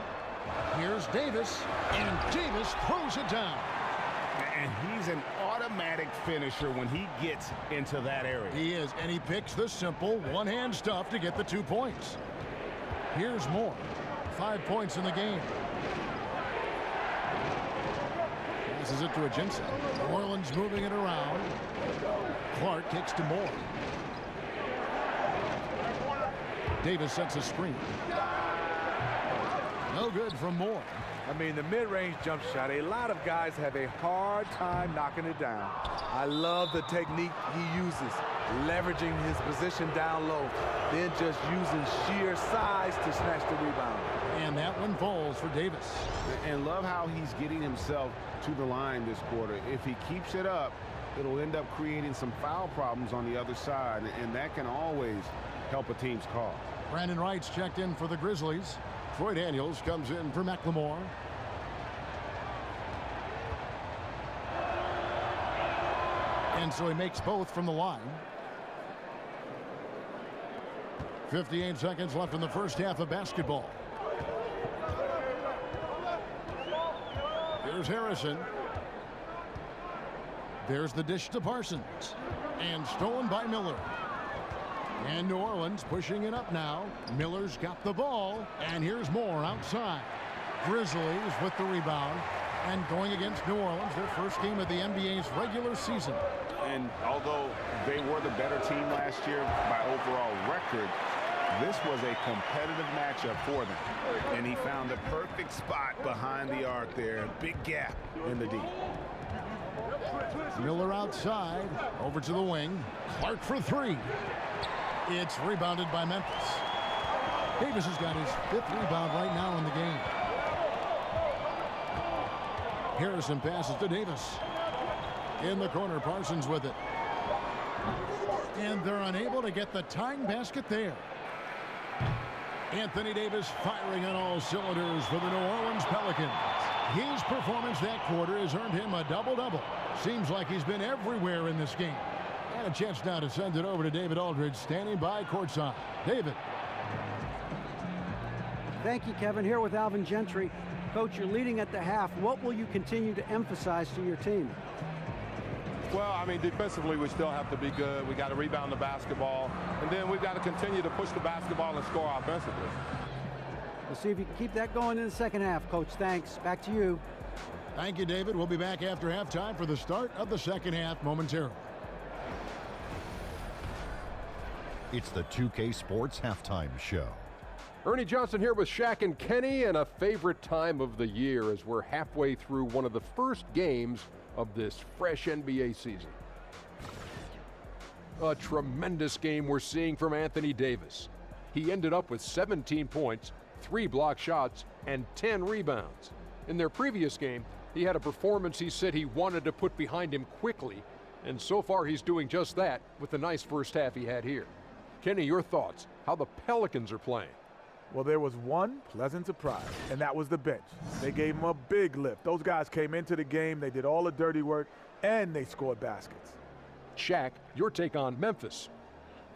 Here's Davis, and Davis throws it down. And he's an automatic finisher when he gets into that area. He is, and he picks the simple one-hand stuff to get the 2 points. Here's Moore. 5 points in the game. Passes it to Agency. New Orleans moving it around. Clark kicks to Moore. Davis sets a screen. No good from Moore. I mean, the mid-range jump shot, a lot of guys have a hard time knocking it down. I love the technique he uses, leveraging his position down low, then just using sheer size to snatch the rebound. And that one falls for Davis. And love how he's getting himself to the line this quarter. If he keeps it up, it'll end up creating some foul problems on the other side, and that can always help a team's cause. Brandon Wright's checked in for the Grizzlies. Troy Daniels comes in for McLemore. And so he makes both from the line. 58 seconds left in the first half of basketball. Here's Harrison. There's the dish to Parsons. And stolen by Miller. And New Orleans pushing it up now. Miller's got the ball. And here's Moore outside. Grizzlies with the rebound. And going against New Orleans, their first game of the NBA's regular season. And although they were the better team last year by overall record, this was a competitive matchup for them. And he found the perfect spot behind the arc there. Big gap in the D. Miller outside. Over to the wing. Clark for 3. It's rebounded by Memphis. Davis has got his 5th rebound right now in the game. Harrison passes to Davis. In the corner, Parsons with it. And they're unable to get the tying basket there. Anthony Davis firing on all cylinders for the New Orleans Pelicans. His performance that quarter has earned him a double-double. Seems like he's been everywhere in this game. And a chance now to send it over to David Aldridge, standing by courtside. David. Thank you, Kevin. Here with Alvin Gentry. Coach, you're leading at the half. What will you continue to emphasize to your team? Well, I mean, defensively, we still have to be good. We got to rebound the basketball. And then we've got to continue to push the basketball and score offensively. We'll see if you can keep that going in the second half, Coach. Thanks. Back to you. Thank you, David. We'll be back after halftime for the start of the second half momentarily. It's the 2K Sports Halftime Show. Ernie Johnson here with Shaq and Kenny, and a favorite time of the year as we're halfway through one of the first games of this fresh NBA season. A tremendous game we're seeing from Anthony Davis. He ended up with 17 points, 3 block shots, and 10 rebounds. In their previous game, he had a performance he said he wanted to put behind him quickly, and so far he's doing just that with the nice first half he had here. Kenny, your thoughts, how the Pelicans are playing? Well, there was one pleasant surprise, and that was the bench. They gave them a big lift. Those guys came into the game, they did all the dirty work, and they scored baskets. Shaq, your take on Memphis.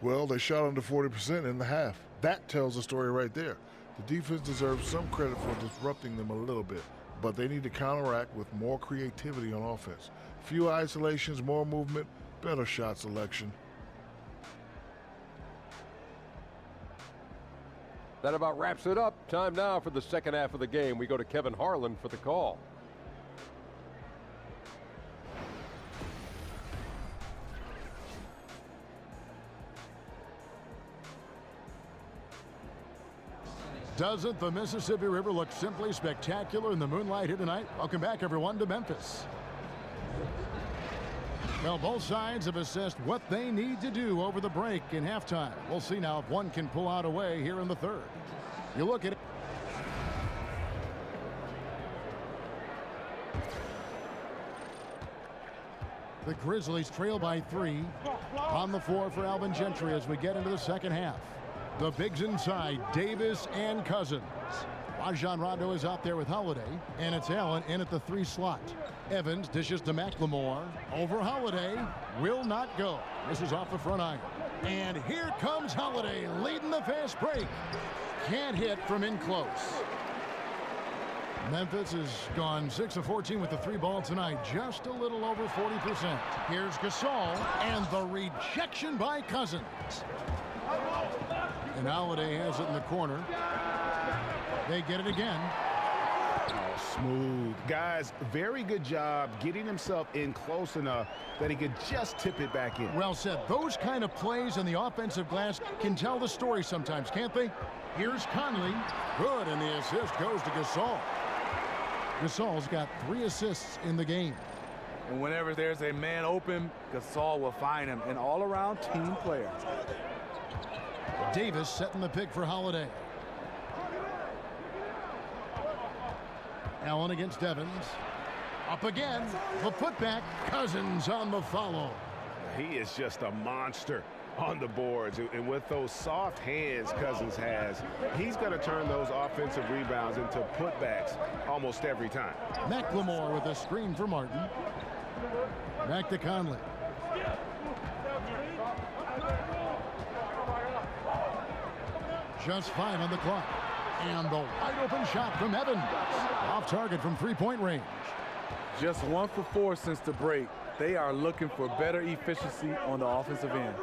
Well, they shot under 40% in the half. That tells the story right there. The defense deserves some credit for disrupting them a little bit, but they need to counteract with more creativity on offense. Few isolations, more movement, better shot selection. That about wraps it up. Time now for the second half of the game. We go to Kevin Harlan for the call. Doesn't the Mississippi River look simply spectacular in the moonlight here tonight? Welcome back, everyone, to Memphis. Well, both sides have assessed what they need to do over the break in halftime. We'll see now if one can pull out a way here in the third. You look at it. The Grizzlies trail by 3. On the floor for Alvin Gentry as we get into the second half. The bigs inside, Davis and Cousins. Rajon Rondo is out there with Holiday, and it's Allen in at the 3 slot. Evans dishes to McLemore. Over Holiday, will not go. This is off the front iron. And here comes Holiday leading the fast break. Can't hit from in close. Memphis has gone 6 of 14 with the 3 ball tonight, just a little over 40%. Here's Gasol, and the rejection by Cousins. And Holiday has it in the corner. They get it again. Oh, smooth. Guys, very good job getting himself in close enough that he could just tip it back in. Well said. Those kind of plays in the offensive glass can tell the story sometimes, can't they? Here's Conley. Good, and the assist goes to Gasol. Gasol's got 3 assists in the game. And whenever there's a man open, Gasol will find him. An all-around team player. Davis setting the pick for Holiday. Allen against Evans. Up again. The putback. Cousins on the follow. He is just a monster on the boards. And with those soft hands Cousins has, he's going to turn those offensive rebounds into putbacks almost every time. McLemore with a screen for Martin. Back to Conley. Just 5 on the clock. And the wide open shot from Evans. Off target from 3-point range. Just 1 for 4 since the break. They are looking for better efficiency on the offensive end.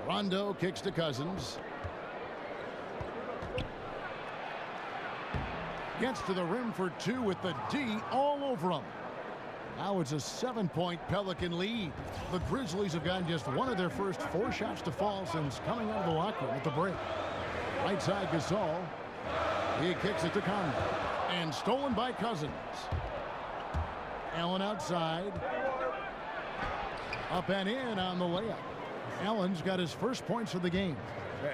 Rondo kicks to Cousins. Gets to the rim for 2 with the D all over him. Now it's a 7-point Pelican lead. The Grizzlies have gotten just 1 of their first 4 shots to fall since coming out of the locker room at the break. Right side Gasol. He kicks it to Conley. And stolen by Cousins. Allen outside. Up and in on the layup. Allen's got his first points of the game.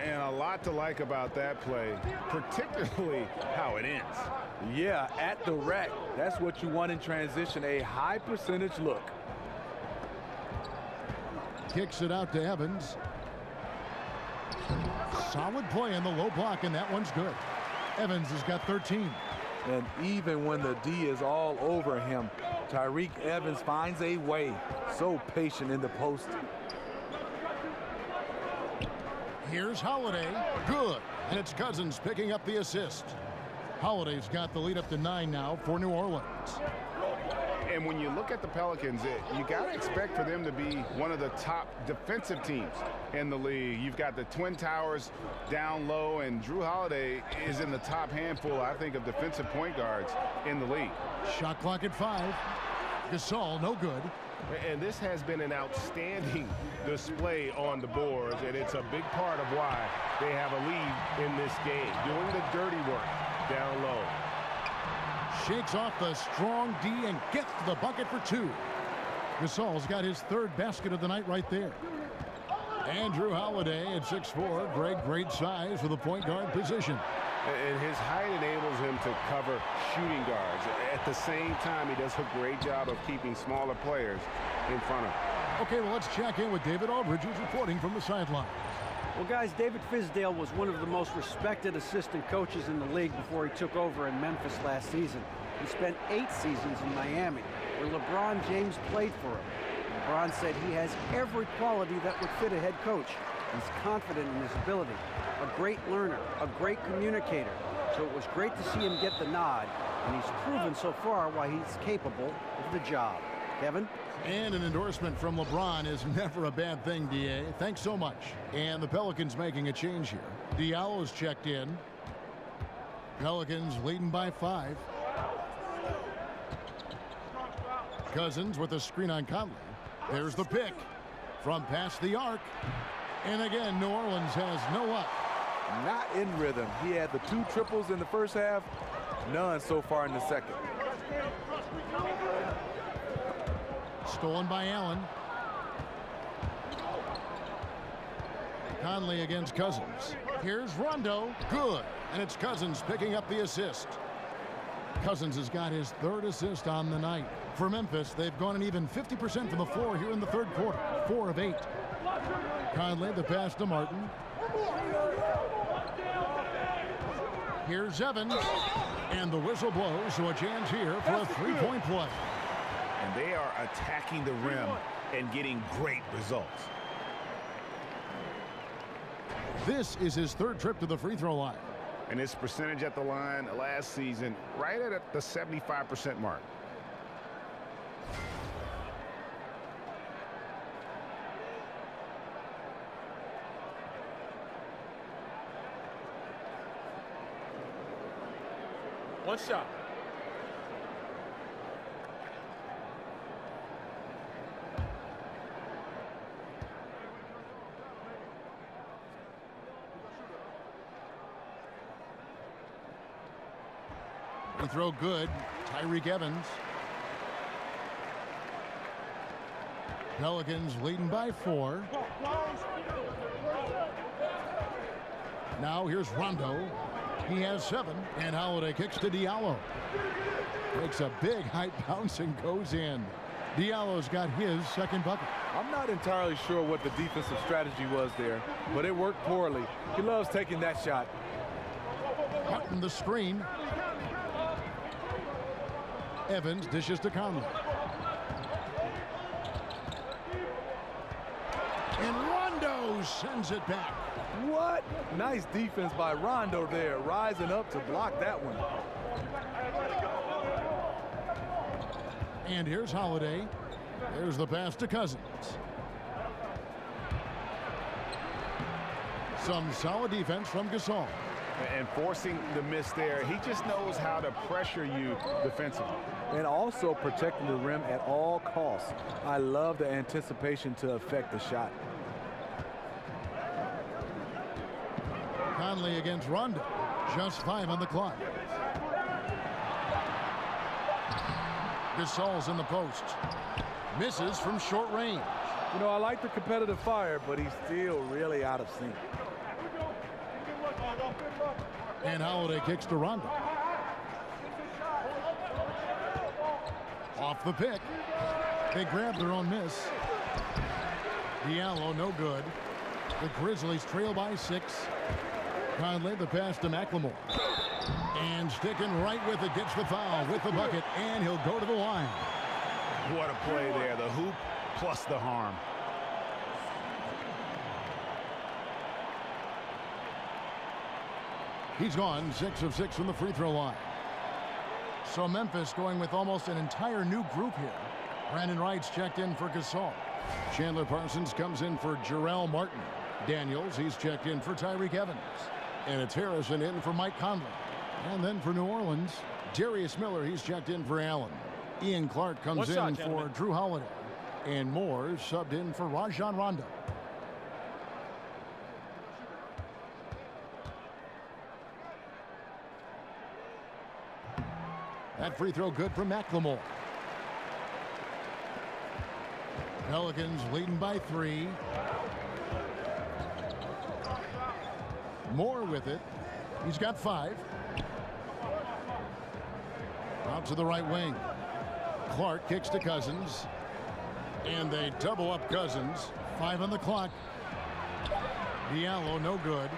And a lot to like about that play, particularly how it ends. Yeah, at the rack. That's what you want in transition, a high percentage look. Kicks it out to Evans. Solid play in the low block, and that one's good. Evans has got 13. And even when the D is all over him, Tyreke Evans finds a way. So patient in the post. Here's Holiday. Good. And it's Cousins picking up the assist. Holiday's got the lead up to 9 now for New Orleans. And when you look at the Pelicans, you got to expect for them to be one of the top defensive teams in the league. You've got the Twin Towers down low, and Drew Holiday is in the top handful, I think, of defensive point guards in the league. Shot clock at 5. Gasol, no good. And this has been an outstanding display on the boards, and it's a big part of why they have a lead in this game, doing the dirty work down low. Shakes off the strong D and gets to the bucket for 2. Gasol's got his 3rd basket of the night right there. Andrew Holiday at 6'4", great size for the point guard position. And his height enables him to cover shooting guards. At the same time, he does a great job of keeping smaller players in front of him. Okay, well, let's check in with David Aldridge, who's reporting from the sideline. Well, guys, David Fizdale was one of the most respected assistant coaches in the league before he took over in Memphis last season. He spent 8 seasons in Miami, where LeBron James played for him. LeBron said he has every quality that would fit a head coach. He's confident in his ability, a great learner, a great communicator. So it was great to see him get the nod, and he's proven so far why he's capable of the job. Kevin? And an endorsement from LeBron is never a bad thing, D.A. Thanks so much. And the Pelicans making a change here. Diallo's checked in. Pelicans leading by 5. Cousins with a screen on Conley. There's the pick from past the arc. And again, New Orleans has no luck. not in rhythm. He had the 2 triples in the first half, none so far in the second. Stolen by Allen. Conley against Cousins. Here's Rondo. Good. And it's Cousins picking up the assist. Cousins has got his 3rd assist on the night. For Memphis, they've gone an even 50% from the floor here in the 3rd quarter. 4 of 8. Conley, the pass to Martin. Here's Evans. And the whistle blows, so a chance here for a 3-point play. And they are attacking the rim and getting great results. This is his 3rd trip to the free throw line. And his percentage at the line last season, right at the 75% mark. One shot. Free throw good. Tyreke Evans. Pelicans leading by 4. Now here's Rondo. He has 7. And Holiday kicks to Diallo. Makes a big height bounce and goes in. Diallo's got his 2nd bucket. I'm not entirely sure what the defensive strategy was there, but it worked poorly. He loves taking that shot. Martin the screen. Evans dishes to Conley. And Rondo sends it back. What? Nice defense by Rondo there, rising up to block that one. And here's Holiday. There's the pass to Cousins. Some solid defense from Gasol. And forcing the miss there, he just knows how to pressure you defensively. And also protecting the rim at all costs. I love the anticipation to affect the shot. Conley against Rondo. Just 5 on the clock. Gasol's in the post. Misses from short range. You know, I like the competitive fire, but he's still really out of sync. And Holiday kicks to Rondo. Off the pick. They grab their own miss. Diallo no good. The Grizzlies trail by 6. Conley the pass to McLemore. And sticking right with it, gets the foul with the bucket, and he'll go to the line. What a play there, the hoop plus the harm. He's gone 6 of 6 from the free throw line. So Memphis going with almost an entire new group here. Brandon Wright's checked in for Gasol. Chandler Parsons comes in for Jarrell Martin. Daniels, he's checked in for Tyreke Evans. And it's Harrison in for Mike Conley. And then for New Orleans, Darius Miller, he's checked in for Allen. Ian Clark comes in for Drew Holiday. And Moore subbed in for Rajon Rondo. That free throw good for McLemore. Pelicans leading by 3. Moore with it. He's got 5. Out to the right wing. Clark kicks to Cousins. And they double up Cousins. 5 on the clock. Diallo no good.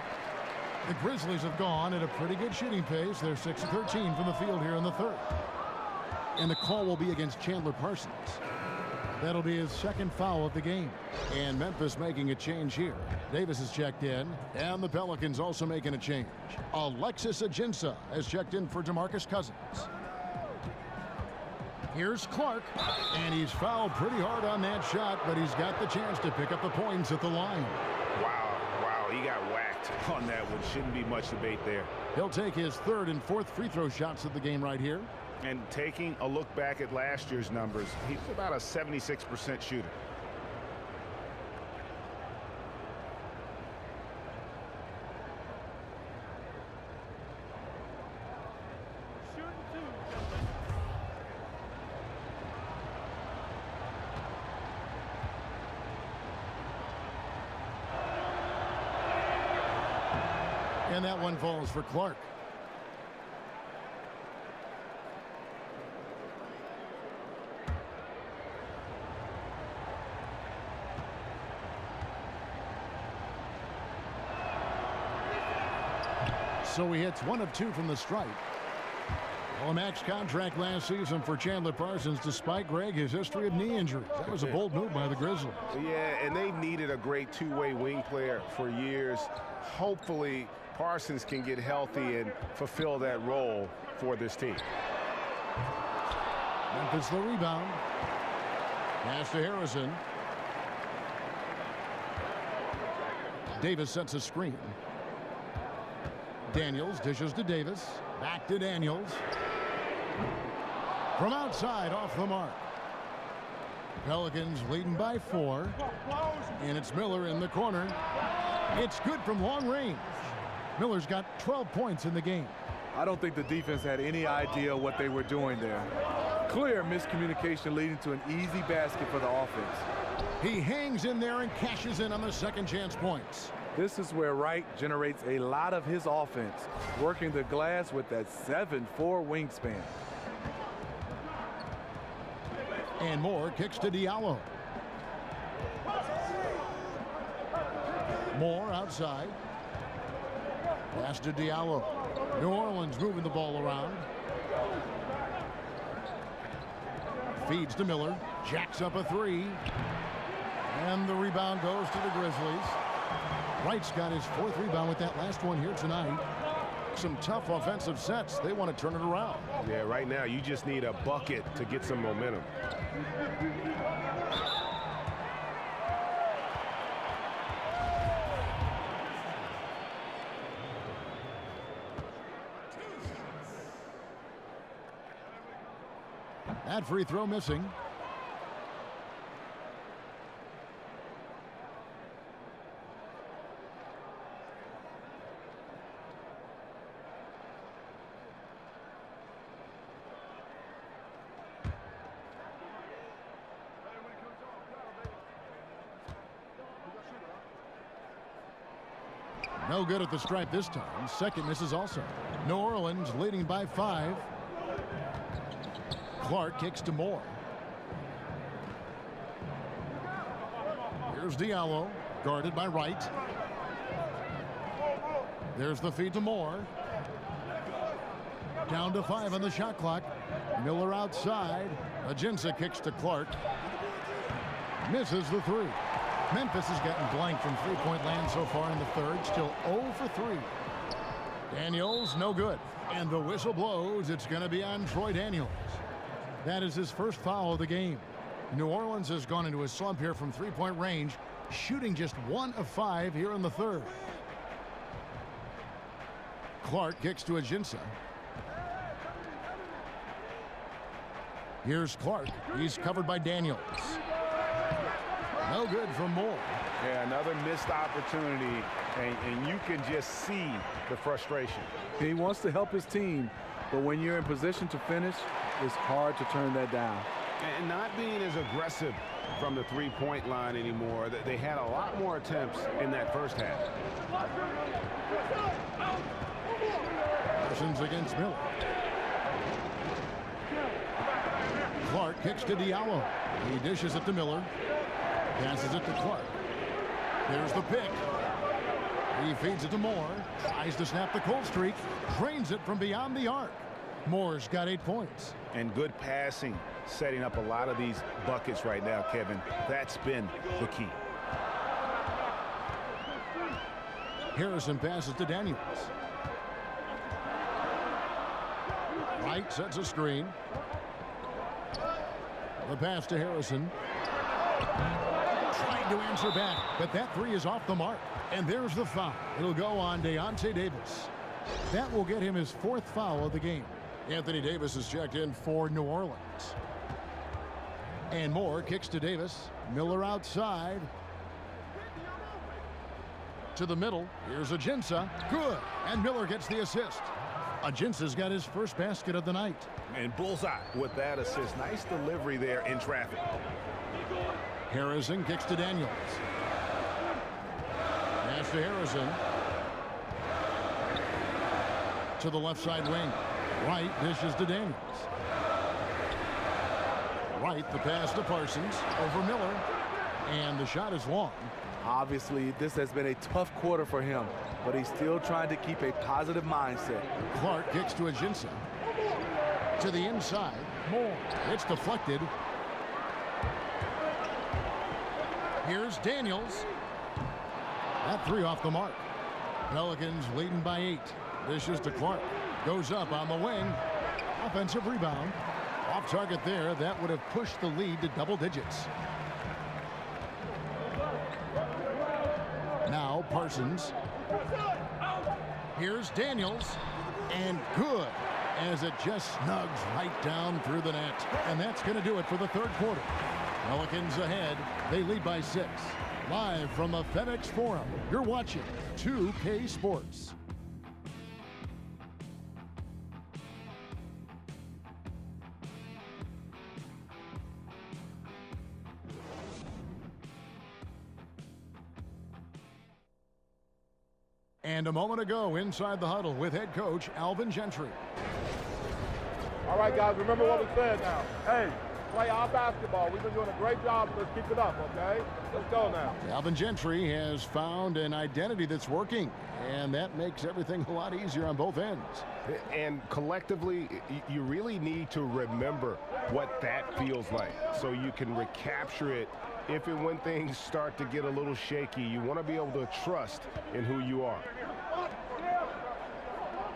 The Grizzlies have gone at a pretty good shooting pace. They're 6 of 13 from the field here in the 3rd. And the call will be against Chandler Parsons. That'll be his 2nd foul of the game. And Memphis making a change here. Davis has checked in, and the Pelicans also making a change. Alexis Ajinça has checked in for DeMarcus Cousins. Here's Clark, and he's fouled pretty hard on that shot, but he's got the chance to pick up the points at the line. Wow, he got whacked on that one. Shouldn't be much debate there. He'll take his 3rd and 4th free throw shots of the game right here. And taking a look back at last year's numbers, he's about a 76% shooter. And that one falls for Clark. So he hits 1 of 2 from the stripe. Well, a max contract last season for Chandler Parsons, despite, Greg, his history of knee injuries. That was a bold move by the Grizzlies. Yeah, and they've needed a great two-way wing player for years. Hopefully, Parsons can get healthy and fulfill that role for this team. Memphis the rebound. Pass to Harrison. Davis sets a screen. Daniels dishes to Davis. Back to Daniels. From outside, off the mark. Pelicans leading by 4. And it's Miller in the corner. It's good from long range. Miller's got 12 points in the game. I don't think the defense had any idea what they were doing there. Clear miscommunication leading to an easy basket for the offense. He hangs in there and cashes in on the second chance points. This is where Wright generates a lot of his offense, working the glass with that 7'4" wingspan. And Moore kicks to Diallo. Moore outside. Pass to Diallo. New Orleans moving the ball around. Feeds to Miller. Jacks up a 3. And the rebound goes to the Grizzlies. Wright's got his 4th rebound with that last one here tonight. Some tough offensive sets. They want to turn it around. Yeah, right now you just need a bucket to get some momentum. That free throw missing. No good at the stripe this time. Second misses also. New Orleans leading by 5. Clark kicks to Moore. Here's Diallo, guarded by Wright. There's the feed to Moore. Down to 5 on the shot clock. Miller outside. Ajinça kicks to Clark. Misses the 3. Memphis has gotten blank from three-point land so far in the third. Still 0 for 3. Daniels, no good. And the whistle blows. It's going to be on Troy Daniels. That is his first foul of the game. New Orleans has gone into a slump here from three-point range, shooting just 1 of 5 here in the third. Clark kicks to Ajinça. Here's Clark. He's covered by Daniels. No good from Moore. Yeah, another missed opportunity, and you can just see the frustration. He wants to help his team, but when you're in position to finish, it's hard to turn that down. And not being as aggressive from the three-point line anymore. They had a lot more attempts in that first half. Parsons against Miller. Clark kicks to Diallo. He dishes it to Miller. Passes it to Clark. There's the pick. He feeds it to Moore. Tries to snap the cold streak. Drains it from beyond the arc. Moore's got 8 points. And good passing, setting up a lot of these buckets right now, Kevin. That's been the key. Harrison passes to Daniels. Wright sets a screen. The pass to Harrison. Trying to answer back, but that 3 is off the mark. And there's the foul. It'll go on Deonte Davis. That will get him his 4th foul of the game. Anthony Davis is checked in for New Orleans. And Moore kicks to Davis. Miller outside. To the middle. Here's Ajinça. Good. And Miller gets the assist. Ajinça's got his first basket of the night. And bullseye with that assist. Nice delivery there in traffic. Harrison kicks to Daniels. Pass to Harrison. to the left side wing. Wright dishes to Daniels. Wright, the pass to Parsons over Miller. And the shot is long. Obviously, this has been a tough quarter for him, but he's still trying to keep a positive mindset. Clark kicks to Ajinça. To the inside. Moore. It's deflected. Here's Daniels. That three off the mark. Pelicans leading by 8. Dishes to Clark. Goes up on the wing. Offensive rebound. Off target there. That would have pushed the lead to double digits. Now Parsons. Here's Daniels. And good, as it just snugs right down through the net. And that's going to do it for the third quarter. Pelicans ahead. They lead by 6. Live from the FedEx Forum, you're watching 2K Sports. And a moment ago, inside the huddle with head coach Alvin Gentry. All right, guys, remember what we said now. Hey, play our basketball. We've been doing a great job. Let's keep it up, okay? Let's go now. Alvin Gentry has found an identity that's working, and that makes everything a lot easier on both ends. And collectively, you really need to remember what that feels like so you can recapture it if and when things start to get a little shaky. You want to be able to trust in who you are.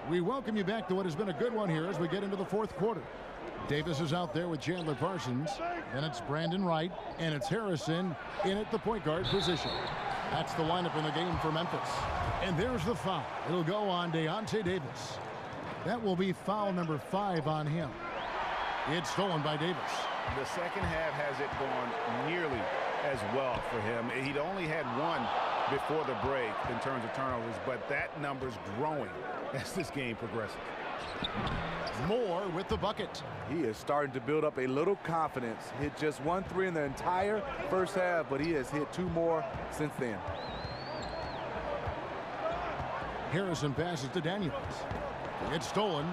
We welcome you back to what has been a good one here as we get into the fourth quarter. Davis is out there with Chandler Parsons. Then it's Brandon Wright, and it's Harrison in at the point guard position. That's the lineup in the game for Memphis. And there's the foul. It'll go on Deonte Davis. That will be foul number 5 on him. It's stolen by Davis. The second half hasn't gone nearly as well for him. He'd only had 1 before the break in terms of turnovers, but that number's growing as this game progresses. Moore with the bucket. He is starting to build up a little confidence. Hit just 1 3 in the entire first half, but he has hit 2 more since then. Harrison passes to Daniels. It's stolen.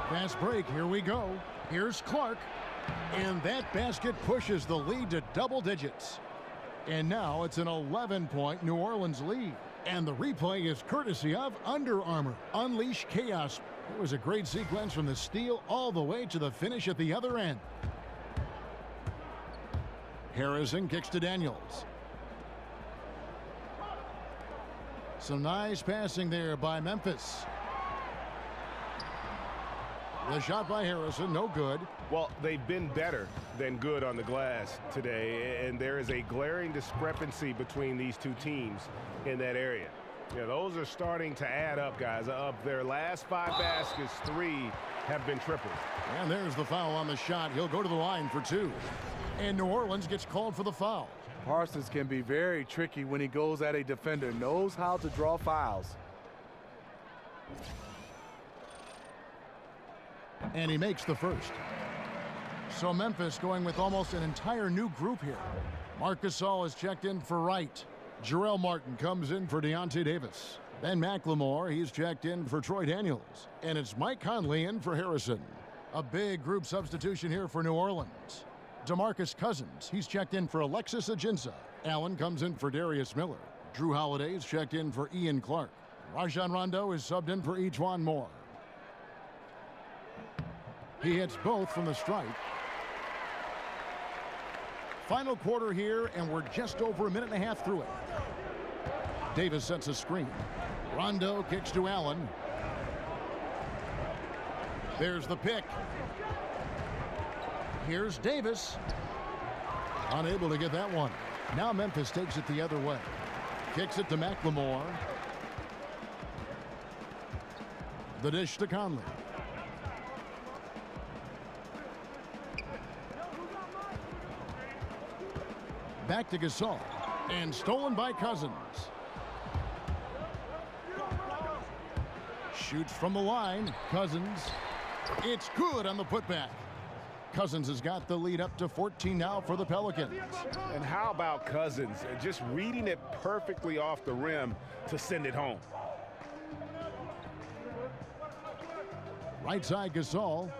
Fast break. Here we go. Here's Clark. And that basket pushes the lead to double digits. And now it's an 11-point New Orleans lead. And the replay is courtesy of Under Armour. Unleash chaos. It was a great sequence from the steal all the way to the finish at the other end. Harrison kicks to Daniels. Some nice passing there by Memphis. The shot by Harrison, no good. Well, they've been better than good on the glass today, and there is a glaring discrepancy between these two teams in that area. Yeah, those are starting to add up, guys. Of their last 5 baskets, 3 have been tripled. And there's the foul on the shot. He'll go to the line for 2. And New Orleans gets called for the foul. Parsons can be very tricky when he goes at a defender, knows how to draw fouls. And he makes the first. So Memphis going with almost an entire new group here. Marc Gasol is checked in for Wright. Jarrell Martin comes in for Deonte Davis. Ben McLemore, he's checked in for Troy Daniels. And it's Mike Conley in for Harrison. A big group substitution here for New Orleans. DeMarcus Cousins, he's checked in for Alexis Ajinça. Allen comes in for Darius Miller. Drew Holiday's checked in for Ian Clark. Rajon Rondo is subbed in for Ejuan Moore. He hits both from the stripe. Final quarter here, and we're just over a minute and a half through it. Davis sets a screen. Rondo kicks to Allen. There's the pick. Here's Davis. Unable to get that one. Now Memphis takes it the other way. Kicks it to McLemore. The dish to Conley. Back to Gasol. And stolen by Cousins. Shoots from the line. Cousins. It's good on the putback. Cousins has got the lead up to 14 now for the Pelicans. And how about Cousins? Just reading it perfectly off the rim to send it home. Right side Gasol.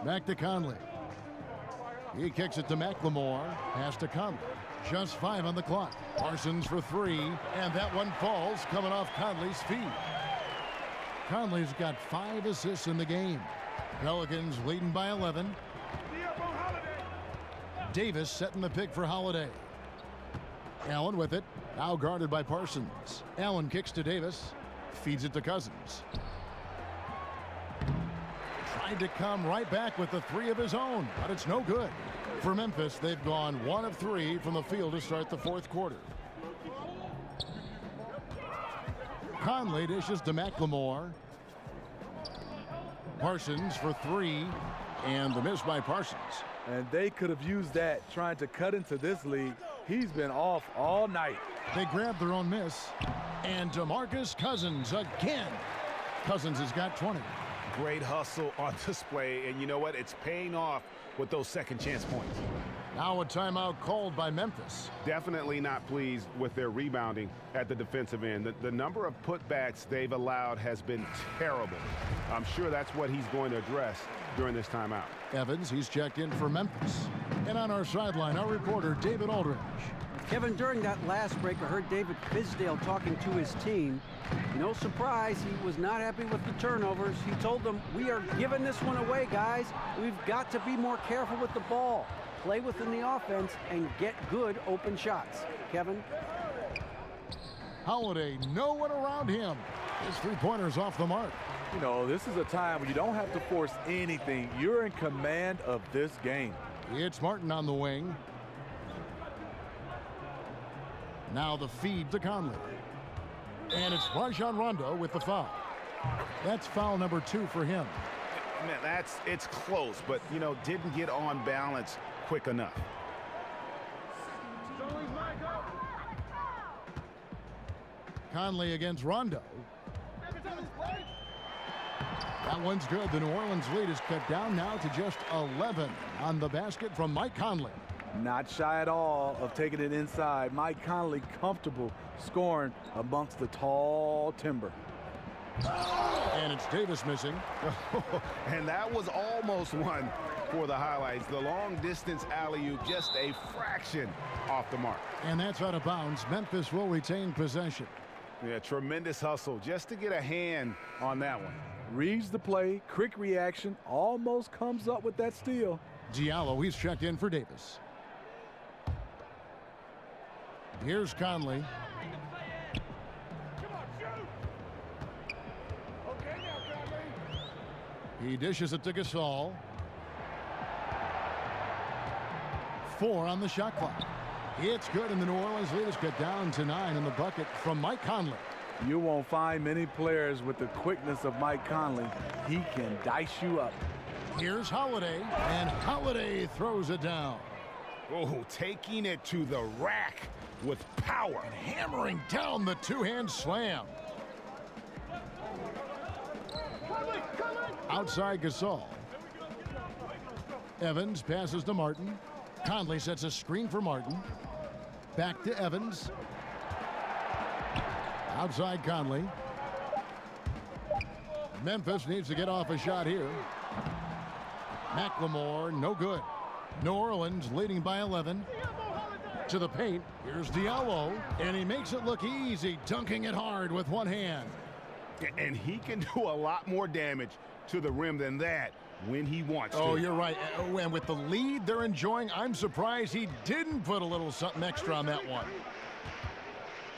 Back to Conley. He kicks it to McLemore. Pass to Conley. Just 5 on the clock. Parsons for 3, and that one falls coming off Conley's feet. Conley's got 5 assists in the game. Pelicans leading by 11. Davis setting the pick for Holiday. Allen with it. Now guarded by Parsons. Allen kicks to Davis. Feeds it to Cousins. Tried to come right back with the 3 of his own, but it's no good. For Memphis, they've gone 1 of 3 from the field to start the 4th quarter. Conley dishes to McLemore. Parsons for 3, and the miss by Parsons. And they could have used that trying to cut into this league. He's been off all night. They grabbed their own miss. And DeMarcus Cousins again. Cousins has got 20. Great hustle on display, and you know what? It's paying off with those second chance points. Now a timeout called by Memphis. Definitely not pleased with their rebounding at the defensive end. The number of putbacks they've allowed has been terrible. I'm sure that's what he's going to address during this timeout. Evans, he's checked in for Memphis. And on our sideline, our reporter, David Aldridge. Kevin, during that last break, I heard David Fizdale talking to his team. No surprise, he was not happy with the turnovers. He told them, we are giving this one away, guys. We've got to be more careful with the ball. Play within the offense and get good open shots. Kevin? Holiday, no one around him. His 3-pointer's off the mark. You know, this is a time when you don't have to force anything. You're in command of this game. It's Martin on the wing. Now the feed to Conley. And it's Rajon Rondo with the foul. That's foul number 2 for him. Man, it's close, but, you know, didn't get on balance quick enough. Conley against Rondo. That one's good. The New Orleans lead is cut down now to just 11 on the basket from Mike Conley. Not shy at all of taking it inside. Mike Conley comfortable scoring amongst the tall timber. And it's Davis missing. And that was almost one for the highlights. The long distance alley-oop, just a fraction off the mark. And that's out of bounds. Memphis will retain possession. Yeah, tremendous hustle just to get a hand on that one. Reads the play, quick reaction, almost comes up with that steal. Diallo, he's checked in for Davis. Here's Conley. He dishes it to Gasol. 4 on the shot clock. It's good, and the New Orleans lead is cut down to 9 in the bucket from Mike Conley. You won't find many players with the quickness of Mike Conley. He can dice you up. Here's Holiday, and Holiday throws it down. Oh, taking it to the rack with power. And hammering down the 2-hand slam. Outside Gasol. Evans passes to Martin. Conley sets a screen for Martin. Back to Evans. Outside Conley. Memphis needs to get off a shot here. McLemore, no good. New Orleans leading by 11. To the paint. Here's Diallo. And he makes it look easy, dunking it hard with one hand. And he can do a lot more damage to the rim than that when he wants to. Oh, you're right. And with the lead they're enjoying, I'm surprised he didn't put a little something extra on that one.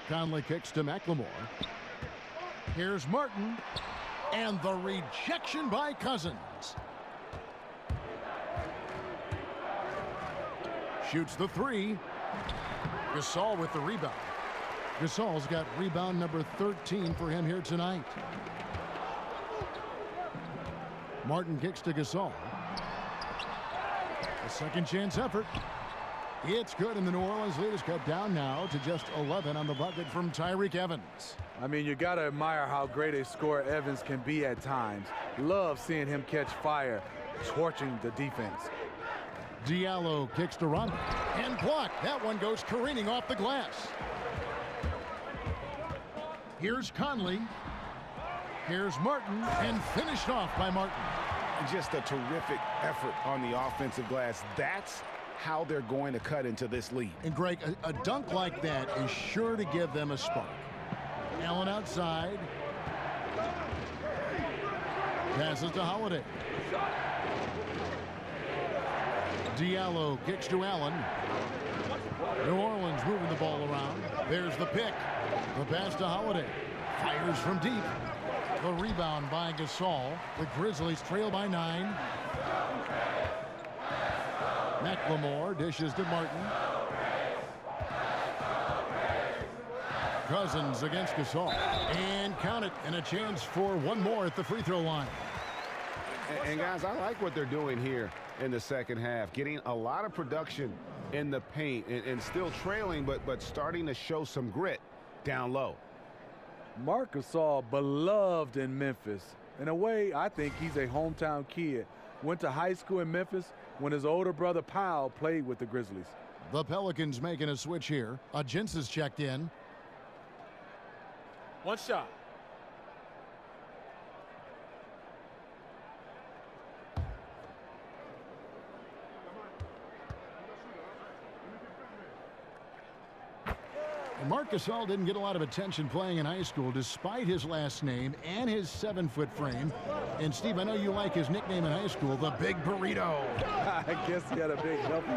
Conley kicks to McLemore. Here's Martin. And the rejection by Cousins. Shoots the 3. Gasol with the rebound. Gasol's got rebound number 13 for him here tonight. Martin kicks to Gasol. A second chance effort. It's good, and the New Orleans lead is cut down now to just 11 on the bucket from Tyreke Evans. I mean, you got to admire how great a scorer Evans can be at times. Love seeing him catch fire, torching the defense. Diallo kicks to Rondo and blocked. That one goes careening off the glass. Here's Conley. Here's Martin, and finished off by Martin. Just a terrific effort on the offensive glass. That's how they're going to cut into this lead. And Greg, a dunk like that is sure to give them a spark. Allen outside. Passes to Holiday. Diallo kicks to Allen. New Orleans moving the ball around. There's the pick. The pass to Holiday. Fires from deep. The rebound by Gasol. The Grizzlies trail by 9. McLemore dishes to Martin. Cousins against Gasol. And count it. And a chance for one more at the free throw line. And guys, I like what they're doing here in the second half. Getting a lot of production in the paint and still trailing, but starting to show some grit down low. Marc Gasol, beloved in Memphis. In a way, I think he's a hometown kid. Went to high school in Memphis when his older brother Powell played with the Grizzlies. The Pelicans making a switch here. Gents is checked in. One shot. Marc Gasol didn't get a lot of attention playing in high school despite his last name and his 7-foot frame. And Steve, I know you like his nickname in high school, the Big Burrito. I guess he had a big healthy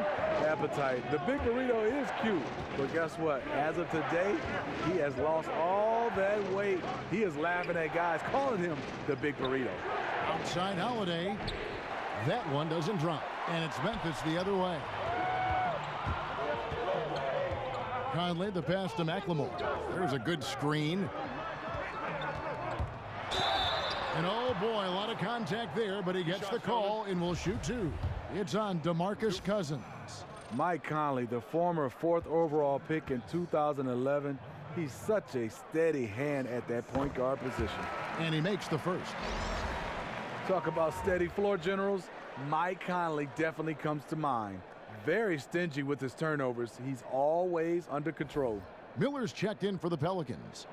appetite. The Big Burrito is cute, but guess what? As of today, he has lost all that weight. He is laughing at guys calling him the Big Burrito. Outside Holiday. That one doesn't drop. And it's Memphis the other way. Conley, the pass to McLemore. There's a good screen. And oh boy, a lot of contact there, but he gets the call and will shoot 2. It's on DeMarcus Cousins. Mike Conley, the former 4th overall pick in 2011. He's such a steady hand at that point guard position. And he makes the first. Talk about steady floor generals. Mike Conley definitely comes to mind. Very stingy with his turnovers. He's always under control. Miller's checked in for the Pelicans.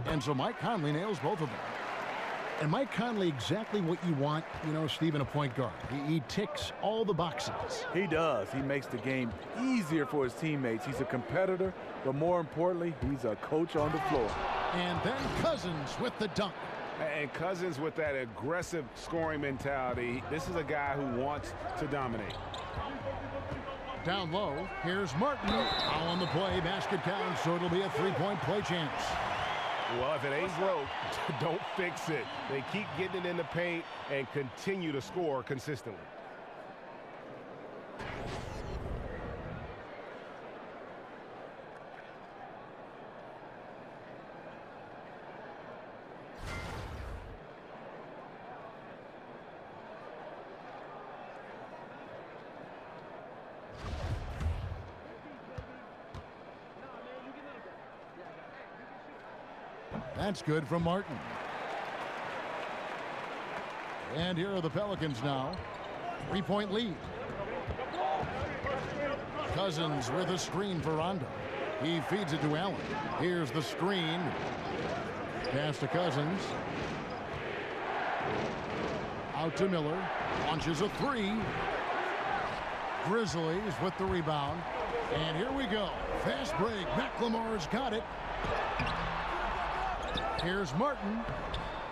And so Mike Conley nails both of them. And Mike Conley, exactly what you want, Steve, in a point guard. He ticks all the boxes. He does. He makes the game easier for his teammates. He's a competitor, but more importantly, he's a coach on the floor. And then Cousins with the dunk. And Cousins with that aggressive scoring mentality. This is a guy who wants to dominate. Down low, here's Martin. Foul on the play, basket count, so it'll be a 3-point play chance. Well, if it ain't broke, don't fix it. They keep getting it in the paint and continue to score consistently. That's good from Martin. And here are the Pelicans now. 3-point lead. Cousins with a screen for Rondo. He feeds it to Allen. Here's the screen. Pass to Cousins. Out to Miller. Launches a 3. Grizzlies with the rebound. And here we go. Fast break. McLemore's got it. Here's Martin.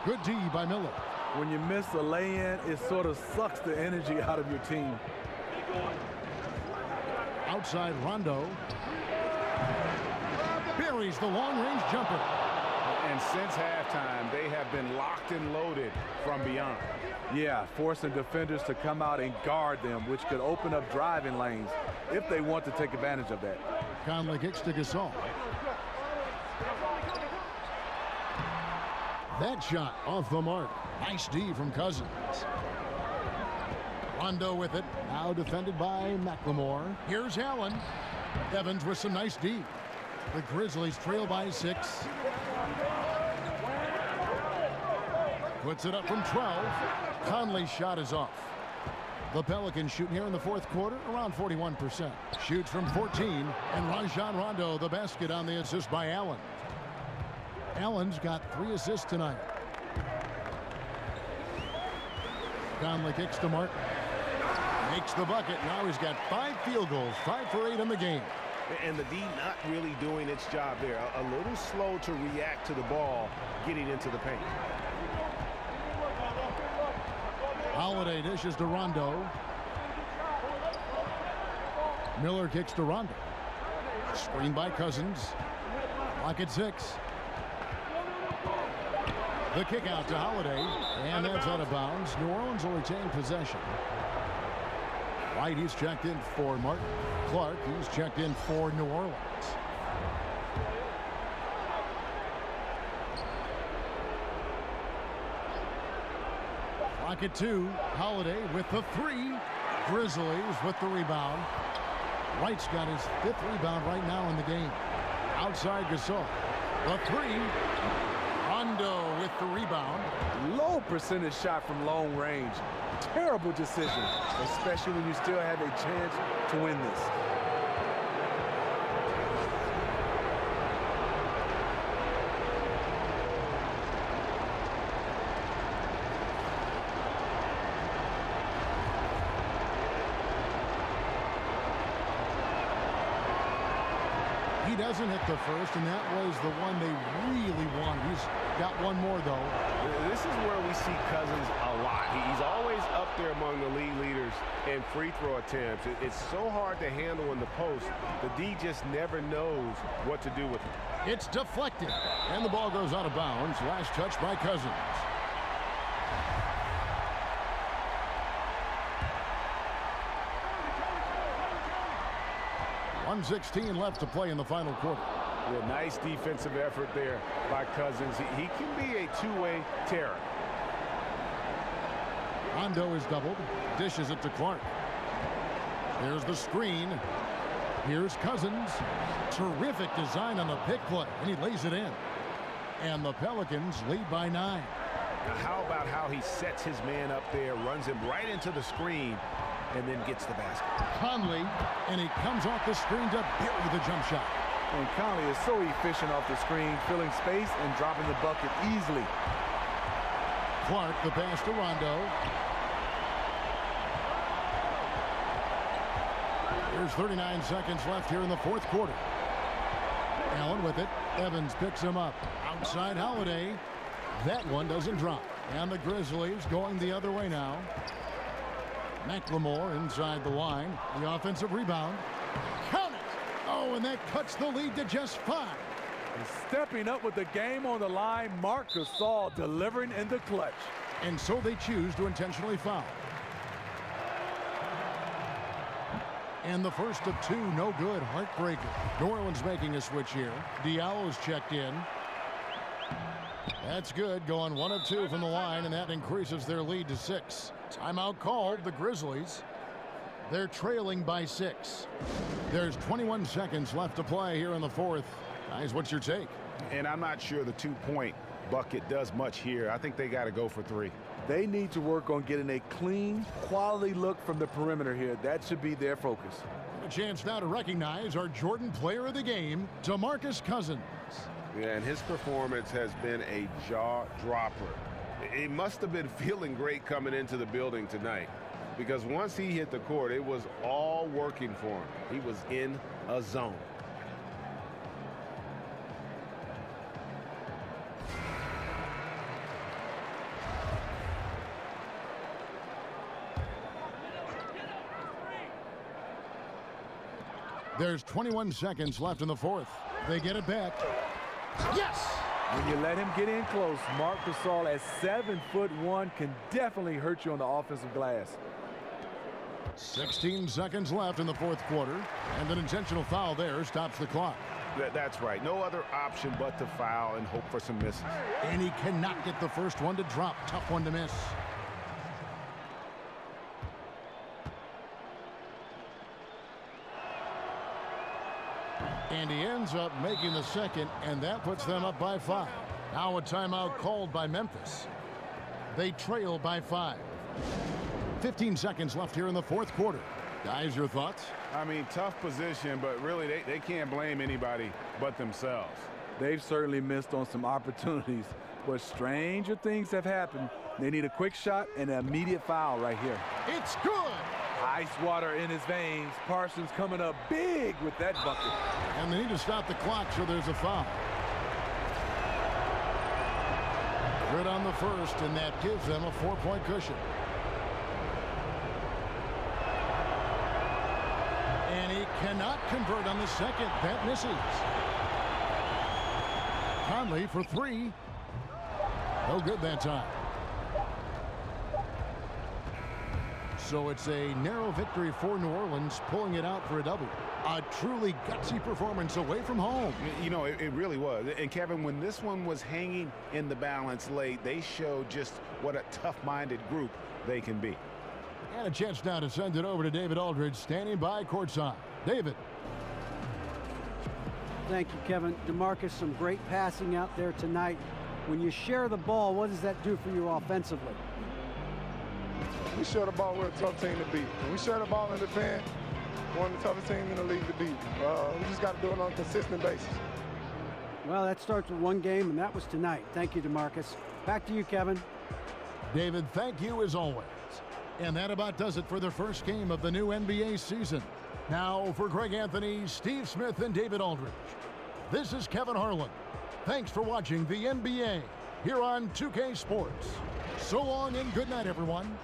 Good D by Miller. When you miss a lay-in, it sort of sucks the energy out of your team. Outside Rondo. Buries the long-range jumper. And since halftime, they have been locked and loaded from beyond. Yeah, forcing defenders to come out and guard them, which could open up driving lanes if they want to take advantage of that. Conley kicks to Gasol. That shot off the mark. Nice D from Cousins. Rondo with it. Now defended by McLemore. Here's Allen. Evans with some nice D. The Grizzlies trail by 6. Puts it up from 12. Conley's shot is off. The Pelicans shooting here in the fourth quarter around 41%. Shoots from 14, and Rajon Rondo the basket on the assist by Allen. Allen's got 3 assists tonight. Conley kicks to Martin. Makes the bucket. Now he's got 5 field goals, 5 for 8 in the game. And the D not really doing its job there. A little slow to react to the ball getting into the paint. Holiday dishes to Rondo. Miller kicks to Rondo. Screen by Cousins. Clock at 6. The kick out to Holiday, and that's out of bounds. New Orleans will retain possession. White, he's checked in for Martin. Clark, he's checked in for New Orleans. Clock at 2. Holiday with the 3. Grizzlies with the rebound. White's got his 5th rebound right now in the game. Outside Gasol. The 3. Rondo with the rebound. Low percentage shot from long range. Terrible decision, especially when you still have a chance to win this. He doesn't hit the first, and that was the one they really wanted. He's got one more, though. This is where we see Cousins a lot. He's always up there among the league leaders in free throw attempts. It's so hard to handle in the post. The D just never knows what to do with it. It's deflected, and the ball goes out of bounds. Last touch by Cousins. .116 left to play in the final quarter. Yeah, nice defensive effort there by Cousins. He can be a two-way terror. Rondo is doubled. Dishes it to Clark. There's the screen. Here's Cousins. Terrific design on the pick play, and he lays it in. And the Pelicans lead by 9. Now how about how he sets his man up there, runs him right into the screen, and then gets the basket. Conley, and he comes off the screen to bury the jump shot. And Conley is so efficient off the screen, filling space and dropping the bucket easily. Clark, the pass to Rondo. There's 39 seconds left here in the fourth quarter. Allen with it. Evans picks him up. Outside Holiday. That one doesn't drop. And the Grizzlies going the other way now. McLemore inside the line. The offensive rebound. Count it! Oh, and that cuts the lead to just 5. And stepping up with the game on the line, Marc Gasol delivering in the clutch. And so they choose to intentionally foul. And the first of 2, no good. Heartbreaker. New Orleans making a switch here. Diallo's checked in. That's good. Going 1 of 2 from the line, and that increases their lead to 6. Timeout called. The Grizzlies. They're trailing by 6. There's 21 seconds left to play here in the fourth. Guys, what's your take? And I'm not sure the 2-point bucket does much here. I think they got to go for 3. They need to work on getting a clean, quality look from the perimeter here. That should be their focus. A chance now to recognize our Jordan Player of the Game, DeMarcus Cousins. Yeah, and his performance has been a jaw-dropper. He must have been feeling great coming into the building tonight, because once he hit the court, it was all working for him. He was in a zone. There's 21 seconds left in the fourth. They get it back. Yes! When you let him get in close, Marc Gasol at 7'1" can definitely hurt you on the offensive glass. 16 seconds left in the fourth quarter, and an intentional foul there stops the clock. That's right. No other option but to foul and hope for some misses. And he cannot get the first one to drop. Tough one to miss. And he ends up making the second, and that puts them up by 5. Now a timeout called by Memphis. They trail by 5. 15 seconds left here in the fourth quarter. Guys, your thoughts? I mean, tough position, but really they can't blame anybody but themselves. They've certainly missed on some opportunities, but stranger things have happened. They need a quick shot and an immediate foul right here. It's good. Ice water in his veins. Parsons coming up big with that bucket. And they need to stop the clock, so there's a foul. Good on the first, and that gives them a 4-point cushion. And he cannot convert on the second. That misses. Conley for three. No good that time. So it's a narrow victory for New Orleans, pulling it out for a double. A truly gutsy performance away from home. You know, it really was. And Kevin, when this one was hanging in the balance late, they showed just what a tough-minded group they can be. And a chance now to send it over to David Aldridge, standing by courtside. David. Thank you, Kevin. DeMarcus, some great passing out there tonight. When you share the ball, what does that do for you offensively? We share the ball, we're a tough team to beat. When we share the ball and defend, one of the toughest teams in the league to beat. We just got to do it on a consistent basis. Well, that starts with one game, and that was tonight. Thank you, DeMarcus. Back to you, Kevin. David, thank you as always. And that about does it for the first game of the new NBA season. Now for Greg Anthony, Steve Smith, and David Aldridge, this is Kevin Harlan. Thanks for watching the NBA here on 2K Sports. So long and good night, everyone.